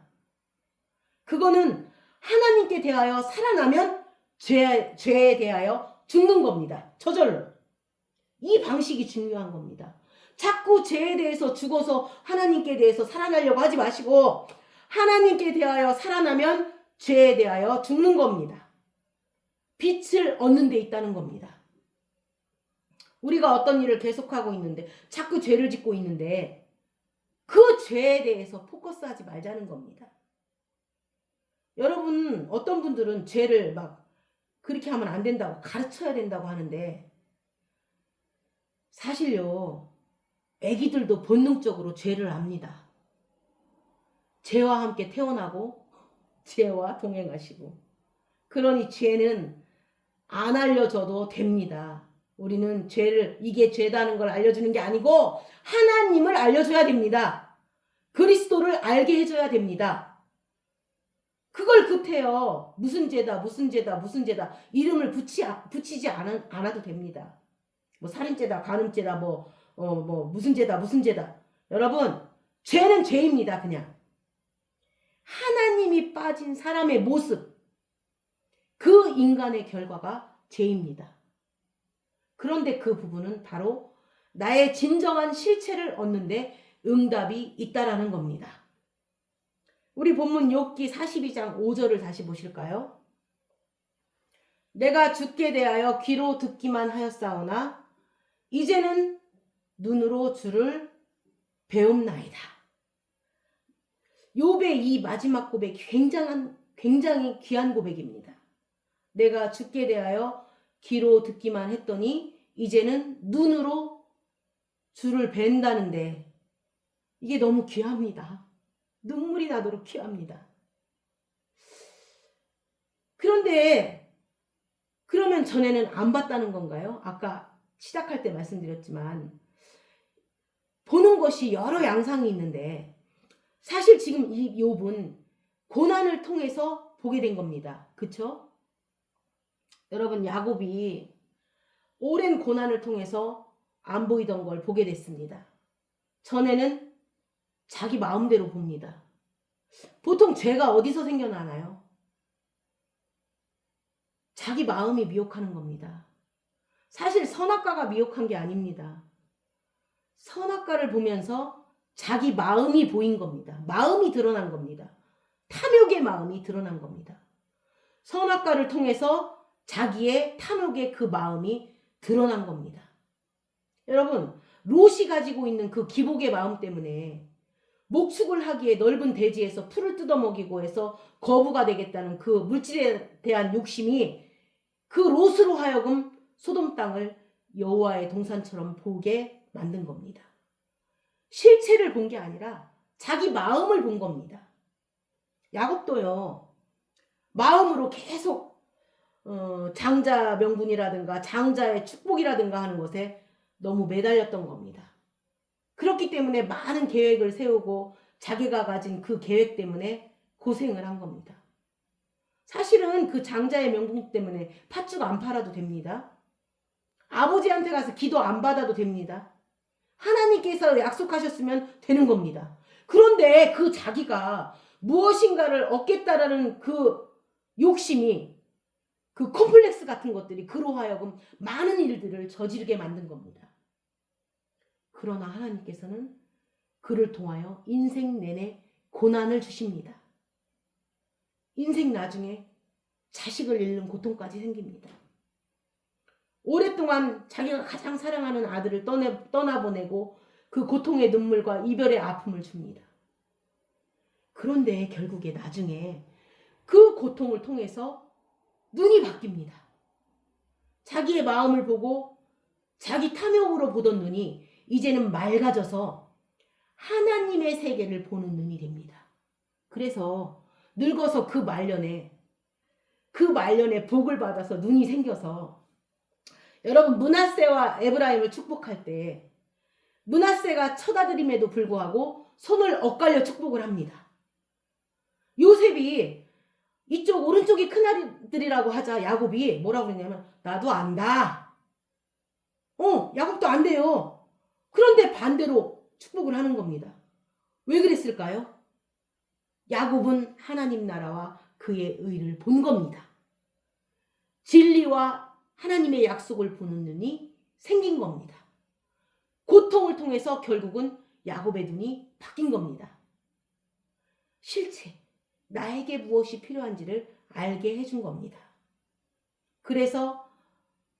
그거는 하나님께 대하여 살아나면 죄에 대하여 죽는 겁니다. 저절로. 이 방식이 중요한 겁니다. 자꾸 죄에 대해서 죽어서 하나님께 대해서 살아나려고 하지 마시고 하나님께 대하여 살아나면 죄에 대하여 죽는 겁니다. 빛을 얻는 데 있다는 겁니다. 우리가 어떤 일을 계속하고 있는데 자꾸 죄를 짓고 있는데 그 죄에 대해서 포커스하지 말자는 겁니다. 여러분 어떤 분들은 죄를 막 그렇게 하면 안 된다고 가르쳐야 된다고 하는데 사실요 애기들도 본능적으로 죄를 압니다. 죄와 함께 태어나고 죄와 동행하시고 그러니 죄는 안 알려줘도 됩니다. 우리는 죄를 이게 죄다는 걸 알려주는 게 아니고 하나님을 알려줘야 됩니다. 그리스도를 알게 해줘야 됩니다. 그걸 급해요. 무슨 죄다 무슨 죄다 무슨 죄다 이름을 붙이지 않아도 됩니다. 뭐 살인죄다 간음죄다 뭐 무슨 죄다 무슨 죄다. 여러분 죄는 죄입니다. 그냥 하나님이 빠진 사람의 모습 그 인간의 결과가 죄입니다. 그런데 그 부분은 바로 나의 진정한 실체를 얻는데 응답이 있다라는 겁니다. 우리 본문 욥기 42장 5절을 다시 보실까요? 내가 주께 대하여 귀로 듣기만 하였사오나 이제는 눈으로 주를 배움나이다. 욥의 이 마지막 고백이 굉장히 귀한 고백입니다. 내가 주께 대하여 귀로 듣기만 했더니 이제는 눈으로 주를 뵌다는데 이게 너무 귀합니다. 눈물이 나도록 귀합니다. 그런데 그러면 전에는 안 봤다는 건가요? 아까 시작할 때 말씀드렸지만 보는 것이 여러 양상이 있는데 사실 지금 이 욥은 고난을 통해서 보게 된 겁니다. 그쵸? 여러분 야곱이 오랜 고난을 통해서 안 보이던 걸 보게 됐습니다. 전에는 자기 마음대로 봅니다. 보통 죄가 어디서 생겨나나요? 자기 마음이 미혹하는 겁니다. 사실 선악과가 미혹한 게 아닙니다. 선악과를 보면서 자기 마음이 보인 겁니다. 마음이 드러난 겁니다. 탐욕의 마음이 드러난 겁니다. 선악과를 통해서 자기의 탐욕의 그 마음이 드러난 겁니다. 여러분 롯이 가지고 있는 그 기복의 마음 때문에 목축을 하기에 넓은 대지에서 풀을 뜯어먹이고 해서 거부가 되겠다는 그 물질에 대한 욕심이 그 롯으로 하여금 소돔 땅을 여호와의 동산처럼 보게 만든 겁니다. 실체를 본 게 아니라 자기 마음을 본 겁니다. 야곱도요. 마음으로 계속 장자 명분이라든가 장자의 축복이라든가 하는 것에 너무 매달렸던 겁니다. 그렇기 때문에 많은 계획을 세우고 자기가 가진 그 계획 때문에 고생을 한 겁니다. 사실은 그 장자의 명분 때문에 팥죽 안 팔아도 됩니다. 아버지한테 가서 기도 안 받아도 됩니다. 하나님께서 약속하셨으면 되는 겁니다. 그런데 그 자기가 무엇인가를 얻겠다라는 그 욕심이 그 콤플렉스 같은 것들이 그로 하여금 많은 일들을 저지르게 만든 겁니다. 그러나 하나님께서는 그를 통하여 인생 내내 고난을 주십니다. 인생 나중에 자식을 잃는 고통까지 생깁니다. 오랫동안 자기가 가장 사랑하는 아들을 떠나보내고 그 고통의 눈물과 이별의 아픔을 줍니다. 그런데 결국에 나중에 그 고통을 통해서 눈이 바뀝니다. 자기의 마음을 보고 자기 탐욕으로 보던 눈이 이제는 맑아져서 하나님의 세계를 보는 눈이 됩니다. 그래서 늙어서 그 말년에 복을 받아서 눈이 생겨서 여러분 므낫세와 에브라임을 축복할 때 므낫세가 처다드림에도 불구하고 손을 엇갈려 축복을 합니다. 요셉이 이쪽 오른쪽이 큰아들이라고 하자 야곱이 뭐라고 그랬냐면 나도 안다. 야곱도 안돼요. 그런데 반대로 축복을 하는 겁니다. 왜 그랬을까요? 야곱은 하나님 나라와 그의 의를 본 겁니다. 진리와 하나님의 약속을 보는 눈이 생긴 겁니다. 고통을 통해서 결국은 야곱의 눈이 바뀐 겁니다. 실체, 나에게 무엇이 필요한지를 알게 해준 겁니다. 그래서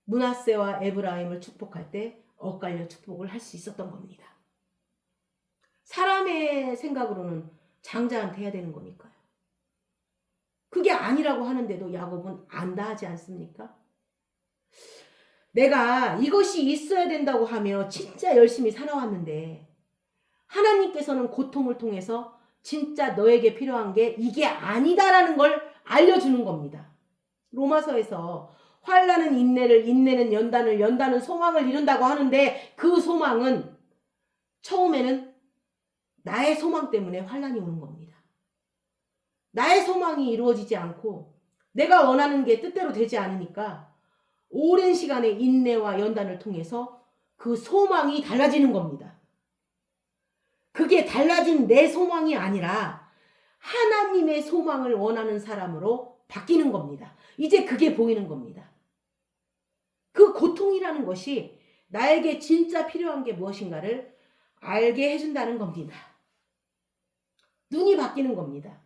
므낫세와 에브라임을 축복할 때 엇갈려 축복을 할 수 있었던 겁니다. 사람의 생각으로는 장자한테 해야 되는 거니까요. 그게 아니라고 하는데도 야곱은 안다 하지 않습니까? 내가 이것이 있어야 된다고 하며 진짜 열심히 살아왔는데 하나님께서는 고통을 통해서 진짜 너에게 필요한 게 이게 아니다라는 걸 알려주는 겁니다. 로마서에서 환난은 인내를, 인내는 연단을, 연단은 소망을 이룬다고 하는데 그 소망은 처음에는 나의 소망 때문에 환난이 오는 겁니다. 나의 소망이 이루어지지 않고 내가 원하는 게 뜻대로 되지 않으니까 오랜 시간의 인내와 연단을 통해서 그 소망이 달라지는 겁니다. 그게 달라진 내 소망이 아니라 하나님의 소망을 원하는 사람으로 바뀌는 겁니다. 이제 그게 보이는 겁니다. 그 고통이라는 것이 나에게 진짜 필요한 게 무엇인가를 알게 해준다는 겁니다. 눈이 바뀌는 겁니다.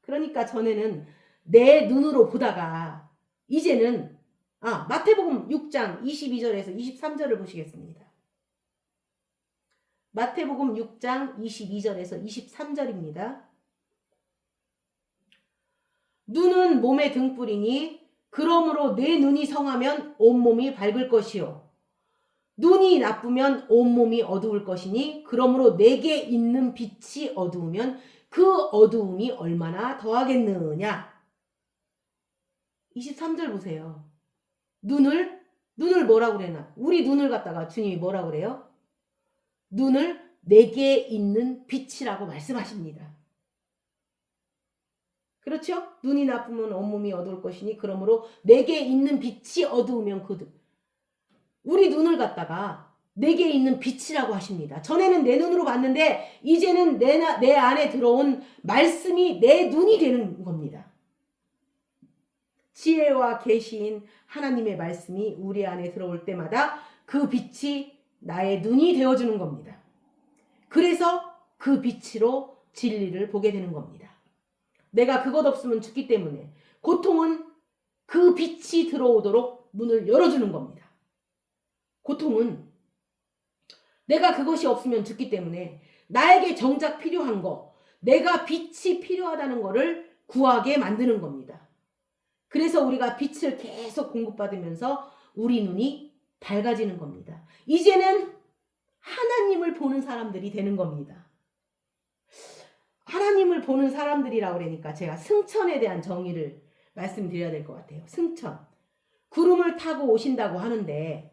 그러니까 전에는 내 눈으로 보다가 이제는 마태복음 6장 22절에서 23절을 보시겠습니다. 마태복음 6장 22절에서 23절입니다. 눈은 몸의 등불이니 그러므로 내 눈이 성하면 온몸이 밝을 것이요 눈이 나쁘면 온몸이 어두울 것이니 그러므로 내게 있는 빛이 어두우면 그 어두움이 얼마나 더하겠느냐. 23절 보세요. 눈을 뭐라고 그래나? 우리 눈을 갖다가 주님이 뭐라고 그래요? 눈을 내게 있는 빛이라고 말씀하십니다. 그렇죠? 눈이 나쁘면 온몸이 어두울 것이니 그러므로 내게 있는 빛이 어두우면 우리 눈을 갖다가 내게 있는 빛이라고 하십니다. 전에는 내 눈으로 봤는데 이제는 내 안에 들어온 말씀이 내 눈이 되는 겁니다. 지혜와 계시인 하나님의 말씀이 우리 안에 들어올 때마다 그 빛이 나의 눈이 되어주는 겁니다. 그래서 그 빛으로 진리를 보게 되는 겁니다. 내가 그것 없으면 죽기 때문에 고통은 그 빛이 들어오도록 문을 열어주는 겁니다. 고통은 내가 그것이 없으면 죽기 때문에 나에게 정작 필요한 거, 내가 빛이 필요하다는 거를 구하게 만드는 겁니다. 그래서 우리가 빛을 계속 공급받으면서 우리 눈이 밝아지는 겁니다. 이제는 하나님을 보는 사람들이 되는 겁니다. 하나님을 보는 사람들이라고 그러니까 제가 승천에 대한 정의를 말씀드려야 될 것 같아요. 승천. 구름을 타고 오신다고 하는데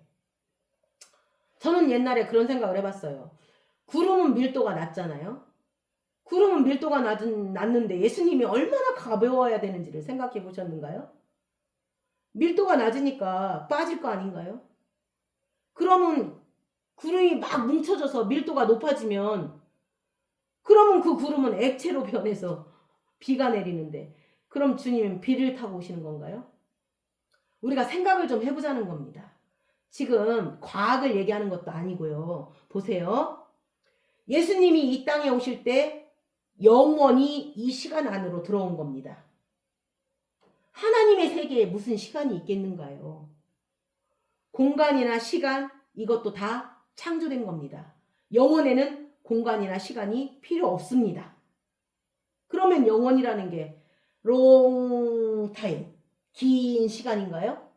저는 옛날에 그런 생각을 해봤어요. 구름은 밀도가 낮잖아요. 구름은 밀도가 낮는데 예수님이 얼마나 가벼워야 되는지를 생각해 보셨는가요? 밀도가 낮으니까 빠질 거 아닌가요? 그러면 구름이 막 뭉쳐져서 밀도가 높아지면 그러면 그 구름은 액체로 변해서 비가 내리는데 그럼 주님은 비를 타고 오시는 건가요? 우리가 생각을 좀 해보자는 겁니다. 지금 과학을 얘기하는 것도 아니고요. 보세요. 예수님이 이 땅에 오실 때 영원히 이 시간 안으로 들어온 겁니다. 하나님의 세계에 무슨 시간이 있겠는가요? 공간이나 시간 이것도 다 창조된 겁니다. 영원에는 공간이나 시간이 필요 없습니다. 그러면 영원이라는 게 long time, 긴 시간인가요?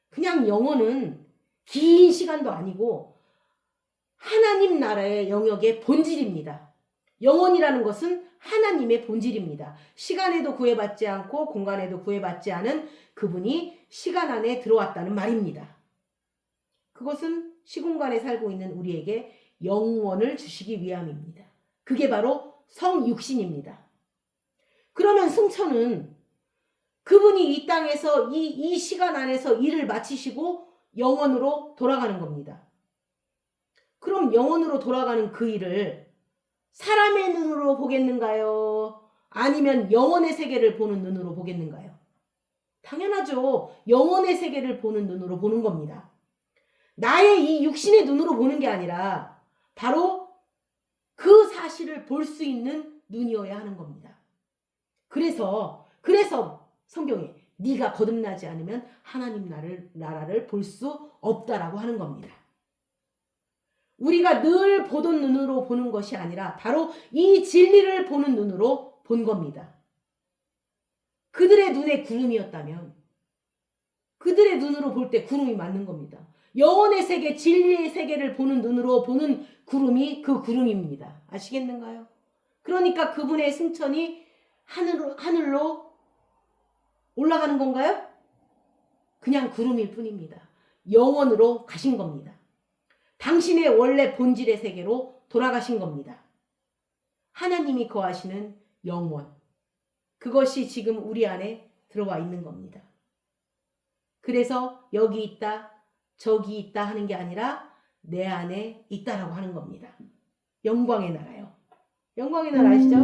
그냥 영혼은 긴 시간도 아니고 하나님 나라의 영역의 본질입니다. 영혼이라는 것은 하나님의 본질입니다. 시간에도 구애받지 않고 공간에도 구애받지 않은 그분이 시간 안에 들어왔다는 말입니다. 그것은 시공간에 살고 있는 우리에게 영원을 주시기 위함입니다. 그게 바로 성육신입니다. 그러면 승천은 그분이 이 땅에서 이 시간 안에서 일을 마치시고 영원으로 돌아가는 겁니다. 그럼 영원으로 돌아가는 그 일을 사람의 눈으로 보겠는가요? 아니면 영혼의 세계를 보는 눈으로 보겠는가요? 당연하죠. 영혼의 세계를 보는 눈으로 보는 겁니다. 나의 이 육신의 눈으로 보는 게 아니라 바로 그 사실을 볼 수 있는 눈이어야 하는 겁니다. 그래서 성경에 네가 거듭나지 않으면 하나님 나라를 볼 수 없다라고 하는 겁니다. 우리가 늘 보던 눈으로 보는 것이 아니라 바로 이 진리를 보는 눈으로 본 겁니다. 그들의 눈에 구름이었다면 그들의 눈으로 볼 때 구름이 맞는 겁니다. 영혼의 세계, 진리의 세계를 보는 눈으로 보는 구름이 그 구름입니다. 아시겠는가요? 그러니까 그분의 승천이 하늘로 올라가는 건가요? 그냥 구름일 뿐입니다. 영원으로 가신 겁니다. 당신의 원래 본질의 세계로 돌아가신 겁니다. 하나님이 거하시는 영원. 그것이 지금 우리 안에 들어와 있는 겁니다. 그래서 여기 있다, 저기 있다 하는 게 아니라 내 안에 있다라고 하는 겁니다. 영광의 나라요. 영광의 나라 아시죠?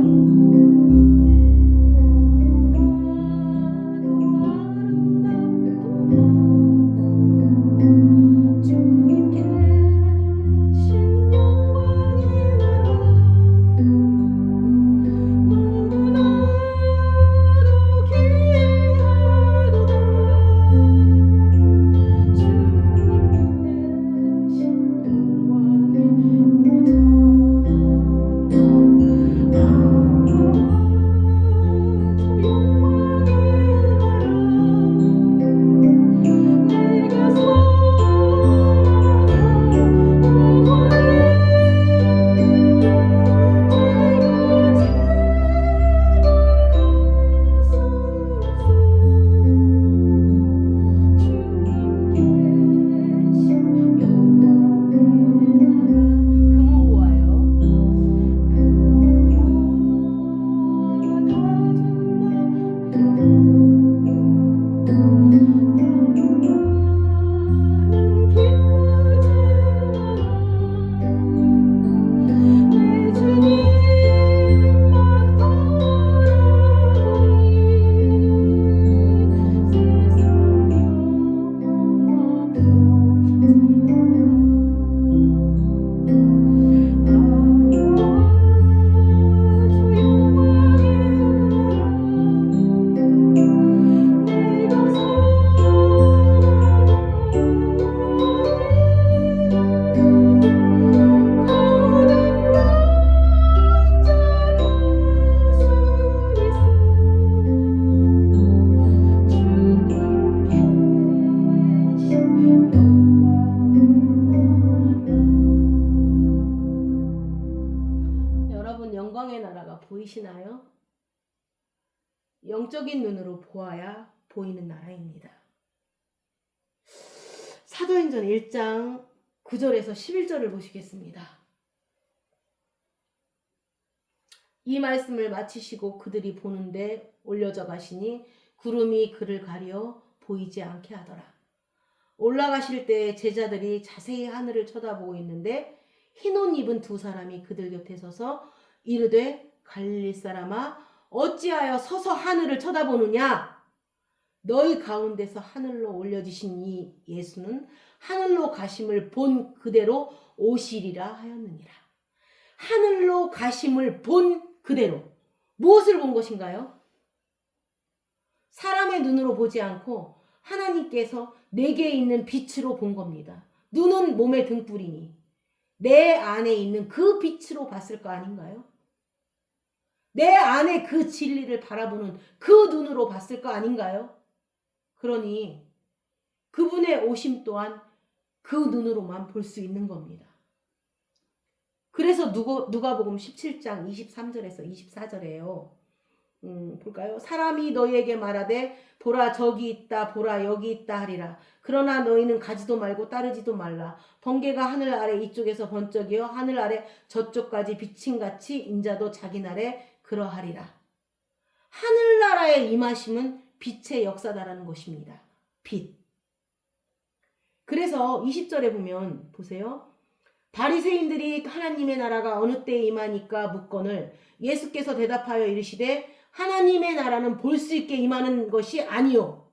영광의 나라가 보이시나요? 영적인 눈으로 보아야 보이는 나라입니다. 사도행전 1장 9절에서 11절을 보시겠습니다. 이 말씀을 마치시고 그들이 보는데 올려져 가시니 구름이 그를 가려 보이지 않게 하더라. 올라가실 때 제자들이 자세히 하늘을 쳐다보고 있는데 흰 옷 입은 두 사람이 그들 곁에 서서 이르되 갈릴리 사람아 어찌하여 서서 하늘을 쳐다보느냐? 너희 가운데서 하늘로 올려지신 이 예수는 하늘로 가심을 본 그대로 오시리라 하였느니라. 하늘로 가심을 본 그대로. 무엇을 본 것인가요? 사람의 눈으로 보지 않고 하나님께서 내게 있는 빛으로 본 겁니다. 눈은 몸의 등불이니 내 안에 있는 그 빛으로 봤을 거 아닌가요? 내 안에 그 진리를 바라보는 그 눈으로 봤을 거 아닌가요? 그러니 그분의 오심 또한 그 눈으로만 볼 수 있는 겁니다. 그래서 누가복음 17장 23절에서 24절에요. 볼까요? 사람이 너희에게 말하되 보라 저기 있다 보라 여기 있다 하리라. 그러나 너희는 가지도 말고 따르지도 말라. 번개가 하늘 아래 이쪽에서 번쩍이어 하늘 아래 저쪽까지 비침같이 인자도 자기 날에 그러하리라. 하늘나라의 임하심은 빛의 역사다라는 것입니다. 빛. 그래서 20절에 보면 보세요. 바리새인들이 하나님의 나라가 어느 때에 임하니까 묻거늘 예수께서 대답하여 이르시되 하나님의 나라는 볼 수 있게 임하는 것이 아니요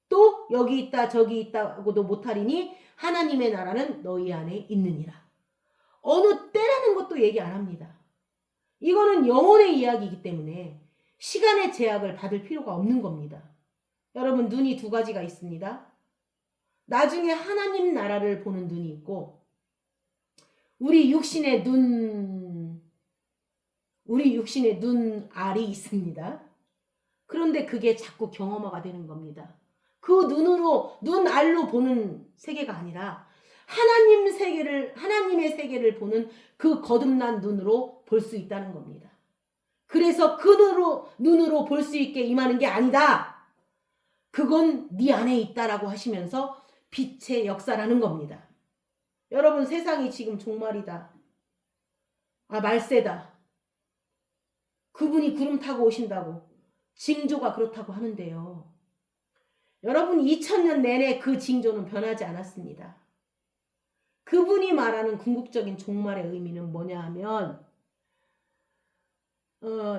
또 여기 있다 저기 있다고도 못하리니 하나님의 나라는 너희 안에 있느니라. 어느 때라는 것도 얘기 안 합니다. 이거는 영혼의 이야기이기 때문에 시간의 제약을 받을 필요가 없는 겁니다. 여러분, 눈이 두 가지가 있습니다. 나중에 하나님 나라를 보는 눈이 있고 우리 육신의 눈알이 있습니다. 그런데 그게 자꾸 경험화가 되는 겁니다. 그 눈알로 보는 세계가 아니라 하나님의 세계를 보는 그 거듭난 눈으로 볼 수 있다는 겁니다. 그래서 그 눈으로 볼 수 있게 임하는 게 아니다. 그건 네 안에 있다라고 하시면서 빛의 역사라는 겁니다. 여러분, 세상이 지금 종말이다. 말세다. 그분이 구름 타고 오신다고 징조가 그렇다고 하는데요. 여러분, 2000년 내내 그 징조는 변하지 않았습니다. 그분이 말하는 궁극적인 종말의 의미는 뭐냐 하면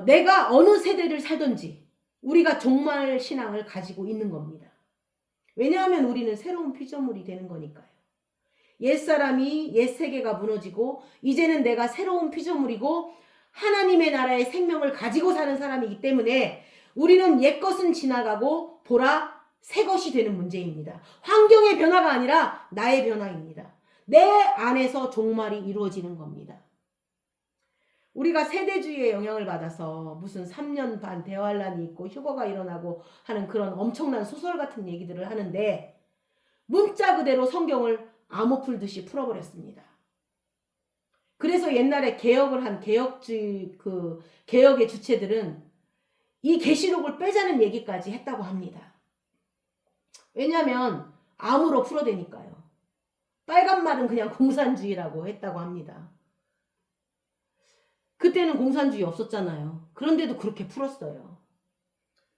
내가 어느 세대를 살든지 우리가 종말 신앙을 가지고 있는 겁니다. 왜냐하면 우리는 새로운 피조물이 되는 거니까요. 옛사람이 옛세계가 무너지고 이제는 내가 새로운 피조물이고 하나님의 나라의 생명을 가지고 사는 사람이기 때문에 우리는 옛것은 지나가고 보라 새것이 되는 문제입니다. 환경의 변화가 아니라 나의 변화입니다. 내 안에서 종말이 이루어지는 겁니다. 우리가 세대주의의 영향을 받아서 무슨 3년 반 대환란이 있고 휴거가 일어나고 하는 그런 엄청난 소설 같은 얘기들을 하는데 문자 그대로 성경을 암호 풀듯이 풀어버렸습니다. 그래서 옛날에 개혁을 한 개혁의 주체들은 이 계시록을 빼자는 얘기까지 했다고 합니다. 왜냐하면 암으로 풀어대니까요. 빨간 말은 그냥 공산주의라고 했다고 합니다. 그때는 공산주의 없었잖아요. 그런데도 그렇게 풀었어요.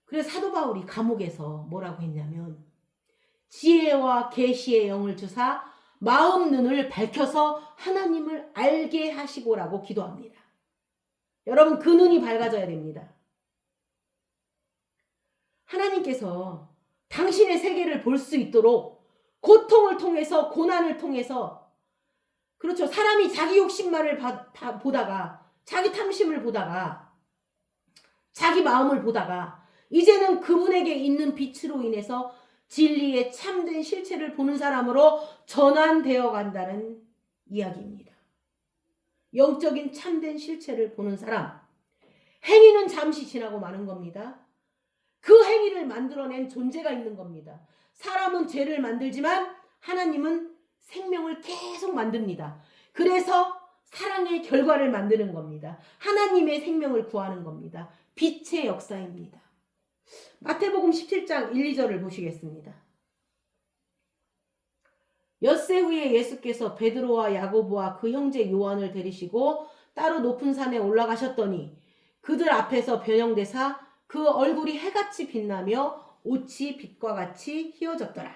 그래서 사도 바울이 감옥에서 뭐라고 했냐면 지혜와 계시의 영을 주사 마음 눈을 밝혀서 하나님을 알게 하시고라고 기도합니다. 여러분, 그 눈이 밝아져야 됩니다. 하나님께서 당신의 세계를 볼 수 있도록 고통을 통해서 고난을 통해서 그렇죠. 사람이 자기 욕심만을 보다가 자기 탐심을 보다가 자기 마음을 보다가 이제는 그분에게 있는 빛으로 인해서 진리의 참된 실체를 보는 사람으로 전환되어 간다는 이야기입니다. 영적인 참된 실체를 보는 사람. 행위는 잠시 지나고 마는 겁니다. 그 행위를 만들어낸 존재가 있는 겁니다. 사람은 죄를 만들지만 하나님은 생명을 계속 만듭니다. 그래서 사랑의 결과를 만드는 겁니다. 하나님의 생명을 구하는 겁니다. 빛의 역사입니다. 마태복음 17장 1, 2절을 보시겠습니다. 엿새 후에 예수께서 베드로와 야고보와 그 형제 요한을 데리시고 따로 높은 산에 올라가셨더니 그들 앞에서 변형되사 그 얼굴이 해같이 빛나며 옷이 빛과 같이 휘어졌더라.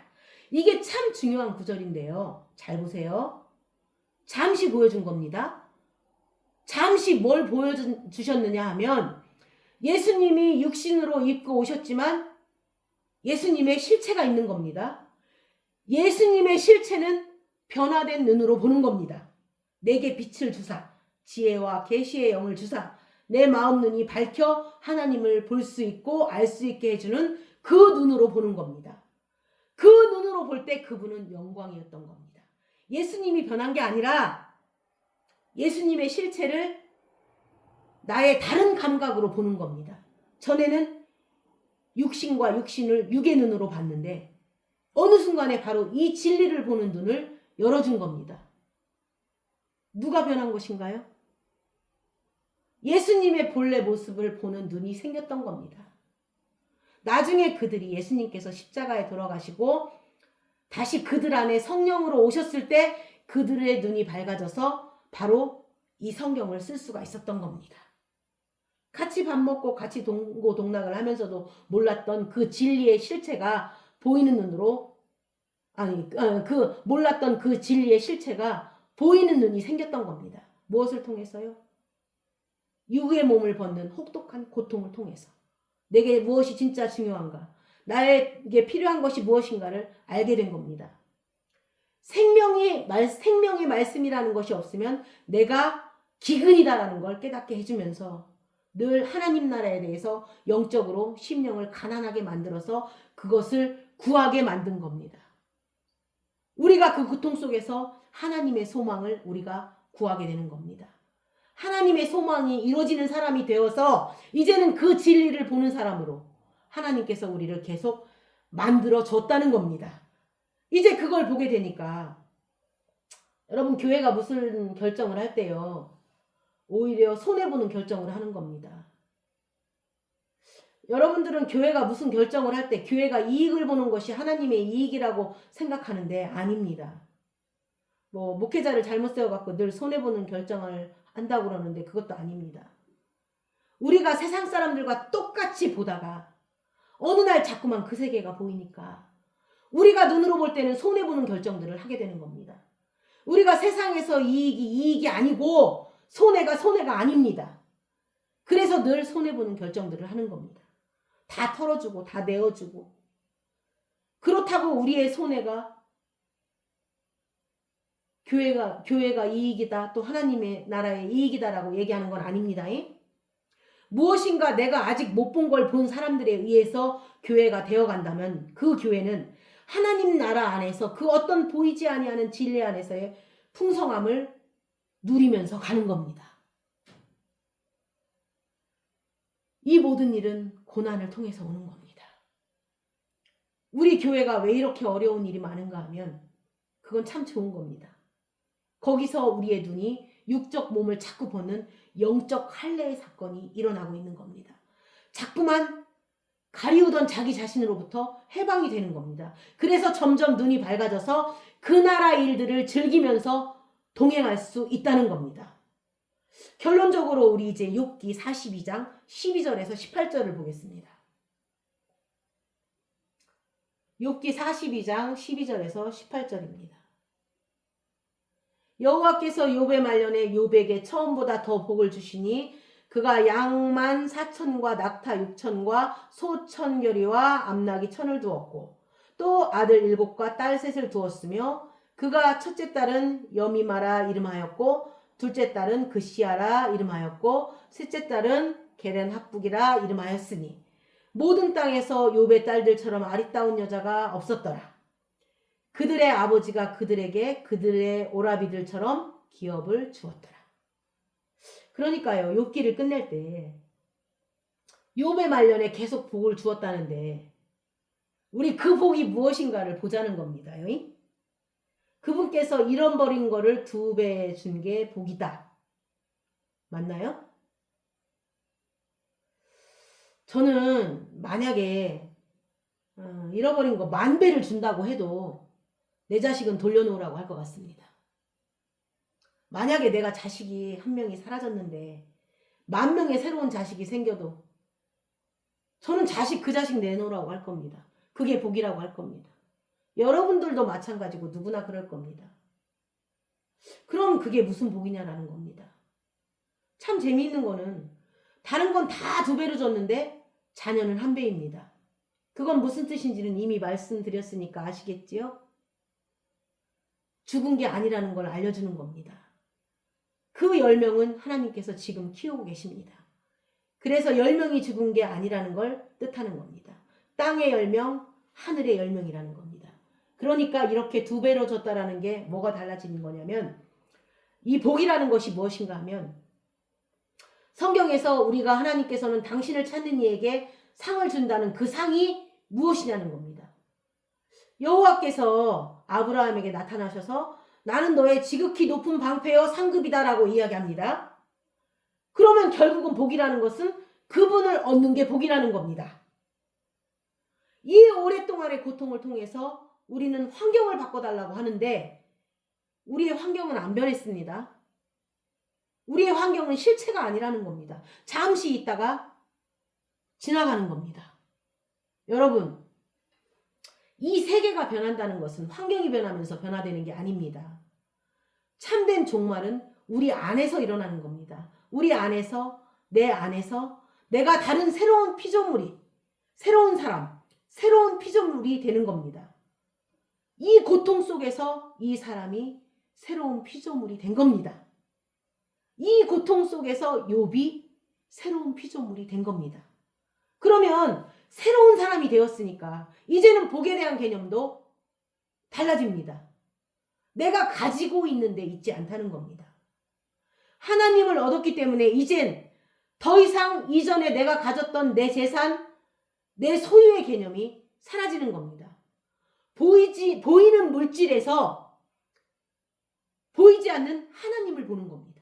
이게 참 중요한 구절인데요. 잘 보세요. 잠시 보여준 겁니다. 잠시 뭘 보여주셨느냐 하면 예수님이 육신으로 입고 오셨지만 예수님의 실체가 있는 겁니다. 예수님의 실체는 변화된 눈으로 보는 겁니다. 내게 빛을 주사 지혜와 계시의 영을 주사 내 마음 눈이 밝혀 하나님을 볼 수 있고 알 수 있게 해주는 그 눈으로 보는 겁니다. 그 눈으로 볼 때 그분은 영광이었던 겁니다. 예수님이 변한 게 아니라 예수님의 실체를 나의 다른 감각으로 보는 겁니다. 전에는 육신과 육신을 육의 눈으로 봤는데 어느 순간에 바로 이 진리를 보는 눈을 열어준 겁니다. 누가 변한 것인가요? 예수님의 본래 모습을 보는 눈이 생겼던 겁니다. 나중에 그들이 예수님께서 십자가에 돌아가시고 다시 그들 안에 성령으로 오셨을 때 그들의 눈이 밝아져서 바로 이 성경을 쓸 수가 있었던 겁니다. 같이 밥 먹고 같이 동고동락을 하면서도 몰랐던 그 진리의 실체가 보이는 눈으로, 그 몰랐던 그 진리의 실체가 보이는 눈이 생겼던 겁니다. 무엇을 통해서요? 유의 몸을 벗는 혹독한 고통을 통해서. 내게 무엇이 진짜 중요한가? 나에게 필요한 것이 무엇인가를 알게 된 겁니다. 생명의 말씀이라는 것이 없으면 내가 기근이다라는 걸 깨닫게 해주면서 늘 하나님 나라에 대해서 영적으로 심령을 가난하게 만들어서 그것을 구하게 만든 겁니다. 우리가 그 고통 속에서 하나님의 소망을 우리가 구하게 되는 겁니다. 하나님의 소망이 이루어지는 사람이 되어서 이제는 그 진리를 보는 사람으로 하나님께서 우리를 계속 만들어 줬다는 겁니다. 이제 그걸 보게 되니까 여러분, 교회가 무슨 결정을 할 때요, 오히려 손해보는 결정을 하는 겁니다. 여러분들은 교회가 무슨 결정을 할 때 교회가 이익을 보는 것이 하나님의 이익이라고 생각하는데 아닙니다. 뭐 목회자를 잘못 세워갖고 늘 손해보는 결정을 한다고 그러는데 그것도 아닙니다. 우리가 세상 사람들과 똑같이 보다가 어느 날 자꾸만 그 세계가 보이니까 우리가 눈으로 볼 때는 손해보는 결정들을 하게 되는 겁니다. 우리가 세상에서 이익이 아니고 손해가 아닙니다. 그래서 늘 손해보는 결정들을 하는 겁니다. 다 털어주고 다 내어주고. 그렇다고 우리의 손해가 교회가 이익이다, 또 하나님의 나라의 이익이다라고 얘기하는 건 아닙니다. 무엇인가 내가 아직 못 본 걸 본 사람들에 의해서 교회가 되어간다면 그 교회는 하나님 나라 안에서 그 어떤 보이지 아니하는 진리 안에서의 풍성함을 누리면서 가는 겁니다. 이 모든 일은 고난을 통해서 오는 겁니다. 우리 교회가 왜 이렇게 어려운 일이 많은가 하면 그건 참 좋은 겁니다. 거기서 우리의 눈이 육적 몸을 자꾸 보는 영적 할례의 사건이 일어나고 있는 겁니다. 자꾸만 가리우던 자기 자신으로부터 해방이 되는 겁니다. 그래서 점점 눈이 밝아져서 그 나라 일들을 즐기면서 동행할 수 있다는 겁니다. 결론적으로 우리 이제 욥기 42장 12절에서 18절을 보겠습니다. 욥기 42장 12절에서 18절입니다. 여호와께서 욥의 말년에 욥에게 처음보다 더 복을 주시니 그가 양만 4천과 낙타 6천과 소 1,000결이와 암나귀 1,000을 두었고 또 아들 7과 딸 3을 두었으며 그가 첫째 딸은 여미마라 이름하였고 둘째 딸은 그시아라 이름하였고 셋째 딸은 게렌 합북이라 이름하였으니 모든 땅에서 욥의 딸들처럼 아리따운 여자가 없었더라. 그들의 아버지가 그들에게 그들의 오라비들처럼 기업을 주었더라. 그러니까요, 욥기를 끝낼 때 욥의 말년에 계속 복을 주었다는데 우리 그 복이 무엇인가를 보자는 겁니다. 그분께서 잃어버린 거를 2배 준 게 복이다. 맞나요? 저는 만약에 잃어버린 거 10,000배를 준다고 해도 내 자식은 돌려놓으라고 할 것 같습니다. 만약에 내가 자식이 한 명이 사라졌는데 10,000명의 새로운 자식이 생겨도 저는 그 자식 내놓으라고 할 겁니다. 그게 복이라고 할 겁니다. 여러분들도 마찬가지고 누구나 그럴 겁니다. 그럼 그게 무슨 복이냐라는 겁니다. 참 재미있는 거는 다른 건 다 2배로 줬는데 자녀는 1배입니다. 그건 무슨 뜻인지는 이미 말씀드렸으니까 아시겠지요? 죽은 게 아니라는 걸 알려주는 겁니다. 그 10명은 하나님께서 지금 키우고 계십니다. 그래서 10명이 죽은 게 아니라는 걸 뜻하는 겁니다. 땅의 10명, 하늘의 10명이라는 겁니다. 그러니까 이렇게 2배로 줬다라는 게 뭐가 달라지는 거냐면 이 복이라는 것이 무엇인가 하면 성경에서 우리가 하나님께서는 당신을 찾는 이에게 상을 준다는 그 상이 무엇이냐는 겁니다. 여호와께서 아브라함에게 나타나셔서 나는 너의 지극히 높은 방패여 상급이다라고 이야기합니다. 그러면 결국은 복이라는 것은 그분을 얻는 게 복이라는 겁니다. 이 오랫동안의 고통을 통해서 우리는 환경을 바꿔달라고 하는데 우리의 환경은 안 변했습니다. 우리의 환경은 실체가 아니라는 겁니다. 잠시 있다가 지나가는 겁니다. 여러분, 이 세계가 변한다는 것은 환경이 변하면서 변화되는 게 아닙니다. 참된 종말은 우리 안에서 일어나는 겁니다. 우리 안에서, 내 안에서 내가 다른 새로운 피조물이, 새로운 사람, 새로운 피조물이 되는 겁니다. 이 고통 속에서 이 사람이 새로운 피조물이 된 겁니다. 이 고통 속에서 욥이 새로운 피조물이 된 겁니다. 그러면 새로운 사람이 되었으니까 이제는 복에 대한 개념도 달라집니다. 내가 가지고 있는데 있지 않다는 겁니다. 하나님을 얻었기 때문에 이젠 더 이상 이전에 내가 가졌던 내 재산, 내 소유의 개념이 사라지는 겁니다. 보이는 물질에서 보이지 않는 하나님을 보는 겁니다.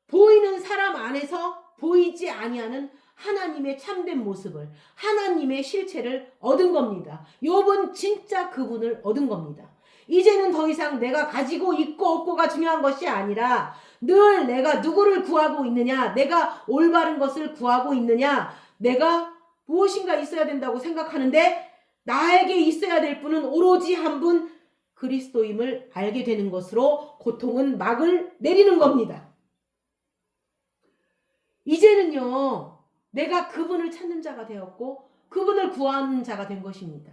보이는 사람 안에서 보이지 아니하는 하나님의 참된 모습을, 하나님의 실체를 얻은 겁니다. 욥은 진짜 그분을 얻은 겁니다. 이제는 더 이상 내가 가지고 있고 없고가 중요한 것이 아니라 늘 내가 누구를 구하고 있느냐, 내가 올바른 것을 구하고 있느냐, 내가 무엇인가 있어야 된다고 생각하는데 나에게 있어야 될 분은 오로지 한 분 그리스도임을 알게 되는 것으로 고통은 막을 내리는 겁니다. 이제는요, 내가 그분을 찾는 자가 되었고 그분을 구하는 자가 된 것입니다.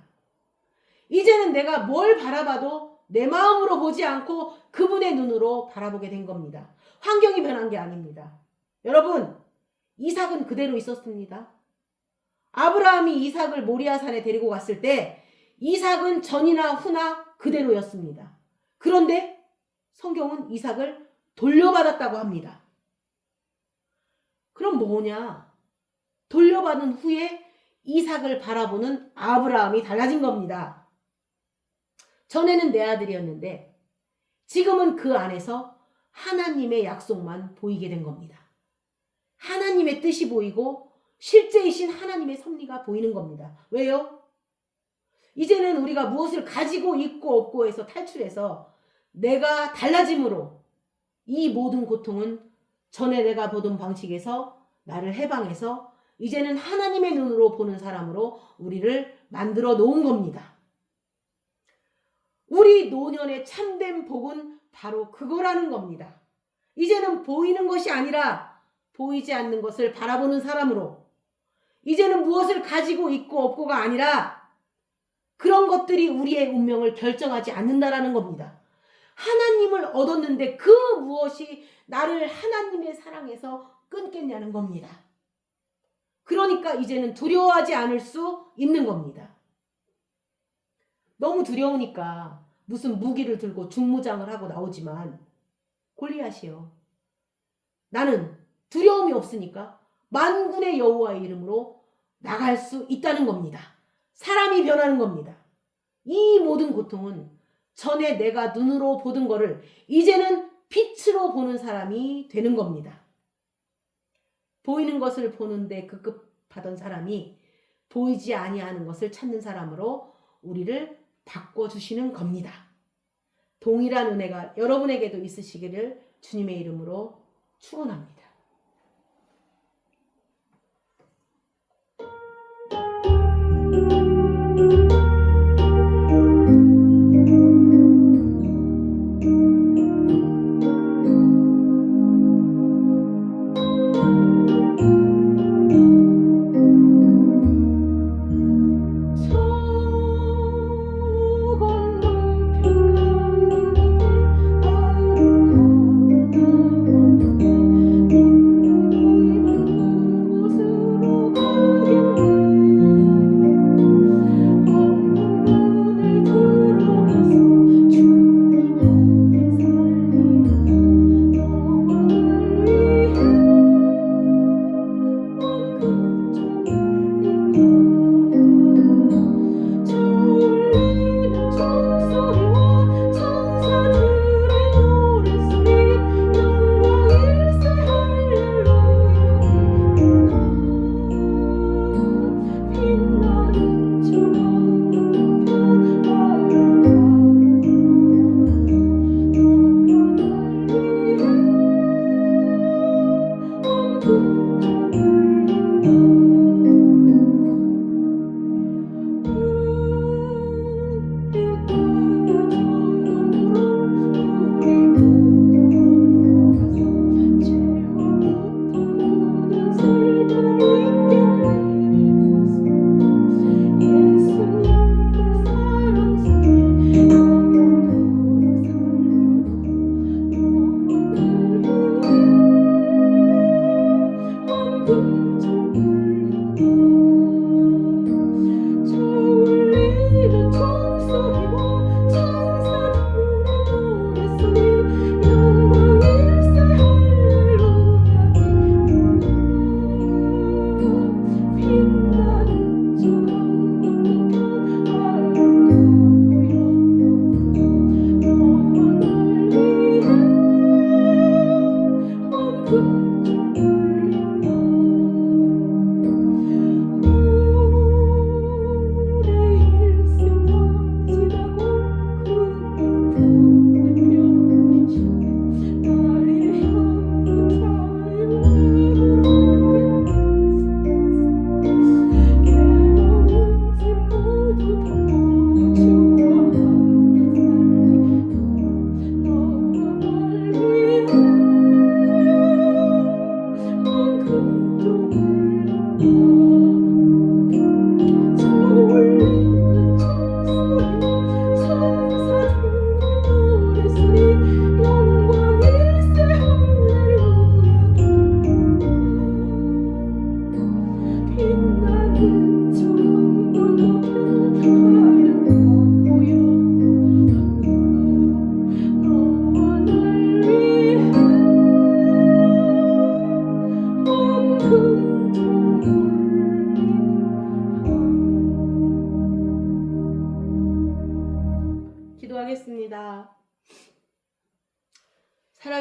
이제는 내가 뭘 바라봐도 내 마음으로 보지 않고 그분의 눈으로 바라보게 된 겁니다. 환경이 변한 게 아닙니다. 여러분, 이삭은 그대로 있었습니다. 아브라함이 이삭을 모리아산에 데리고 갔을 때 이삭은 전이나 후나 그대로였습니다. 그런데 성경은 이삭을 돌려받았다고 합니다. 그럼 뭐냐? 돌려받은 후에 이삭을 바라보는 아브라함이 달라진 겁니다. 전에는 내 아들이었는데 지금은 그 안에서 하나님의 약속만 보이게 된 겁니다. 하나님의 뜻이 보이고 실제이신 하나님의 섭리가 보이는 겁니다. 왜요? 이제는 우리가 무엇을 가지고 있고 없고에서 탈출해서 내가 달라짐으로 이 모든 고통은 전에 내가 보던 방식에서 나를 해방해서 이제는 하나님의 눈으로 보는 사람으로 우리를 만들어 놓은 겁니다. 우리 노년의 참된 복은 바로 그거라는 겁니다. 이제는 보이는 것이 아니라 보이지 않는 것을 바라보는 사람으로, 이제는 무엇을 가지고 있고 없고가 아니라 그런 것들이 우리의 운명을 결정하지 않는다라는 겁니다. 하나님을 얻었는데 그 무엇이 나를 하나님의 사랑에서 끊겠냐는 겁니다. 그러니까 이제는 두려워하지 않을 수 있는 겁니다. 너무 두려우니까 무슨 무기를 들고 중무장을 하고 나오지만 골리앗이요, 나는 두려움이 없으니까 만군의 여호와의 이름으로 나갈 수 있다는 겁니다. 사람이 변하는 겁니다. 이 모든 고통은 전에 내가 눈으로 보던 거를 이제는 빛으로 보는 사람이 되는 겁니다. 보이는 것을 보는데 급급하던 사람이 보이지 아니하는 것을 찾는 사람으로 우리를 바꿔주시는 겁니다. 동일한 은혜가 여러분에게도 있으시기를 주님의 이름으로 축원합니다.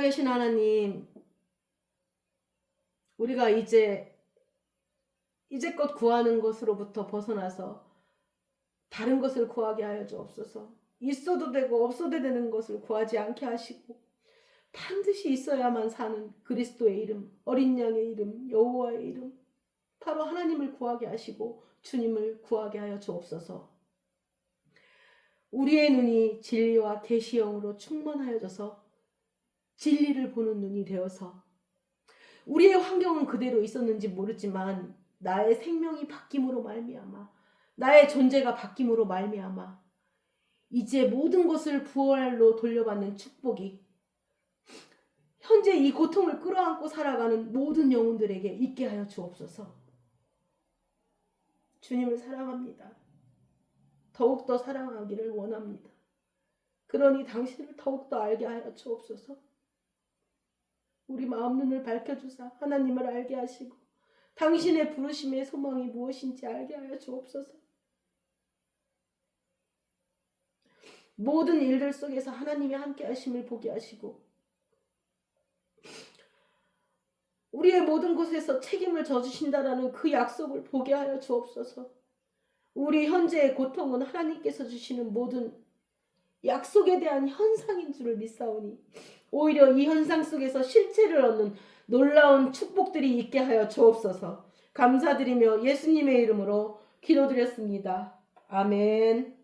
살아계신 하나님, 우리가 이제껏 구하는 것으로부터 벗어나서 다른 것을 구하게 하여 주옵소서. 있어도 되고 없어도 되는 것을 구하지 않게 하시고 반드시 있어야만 사는 그리스도의 이름, 어린 양의 이름, 여호와의 이름, 바로 하나님을 구하게 하시고 주님을 구하게 하여 주옵소서. 우리의 눈이 진리와 계시형으로 충만하여져서 진리를 보는 눈이 되어서 우리의 환경은 그대로 있었는지 모르지만 나의 생명이 바뀜으로 말미암아 나의 존재가 바뀜으로 말미암아 이제 모든 것을 부활로 돌려받는 축복이 현재 이 고통을 끌어안고 살아가는 모든 영혼들에게 있게 하여 주옵소서. 주님을 사랑합니다. 더욱더 사랑하기를 원합니다. 그러니 당신을 더욱더 알게 하여 주옵소서. 우리 마음 눈을 밝혀주사 하나님을 알게 하시고 당신의 부르심의 소망이 무엇인지 알게 하여 주옵소서. 모든 일들 속에서 하나님의 함께 하심을 보게 하시고 우리의 모든 곳에서 책임을 져주신다라는 그 약속을 보게 하여 주옵소서. 우리 현재의 고통은 하나님께서 주시는 모든 약속에 대한 현상인 줄을 믿사오니 오히려 이 현상 속에서 실체를 얻는 놀라운 축복들이 있게 하여 주옵소서. 감사드리며 예수님의 이름으로 기도드렸습니다. 아멘.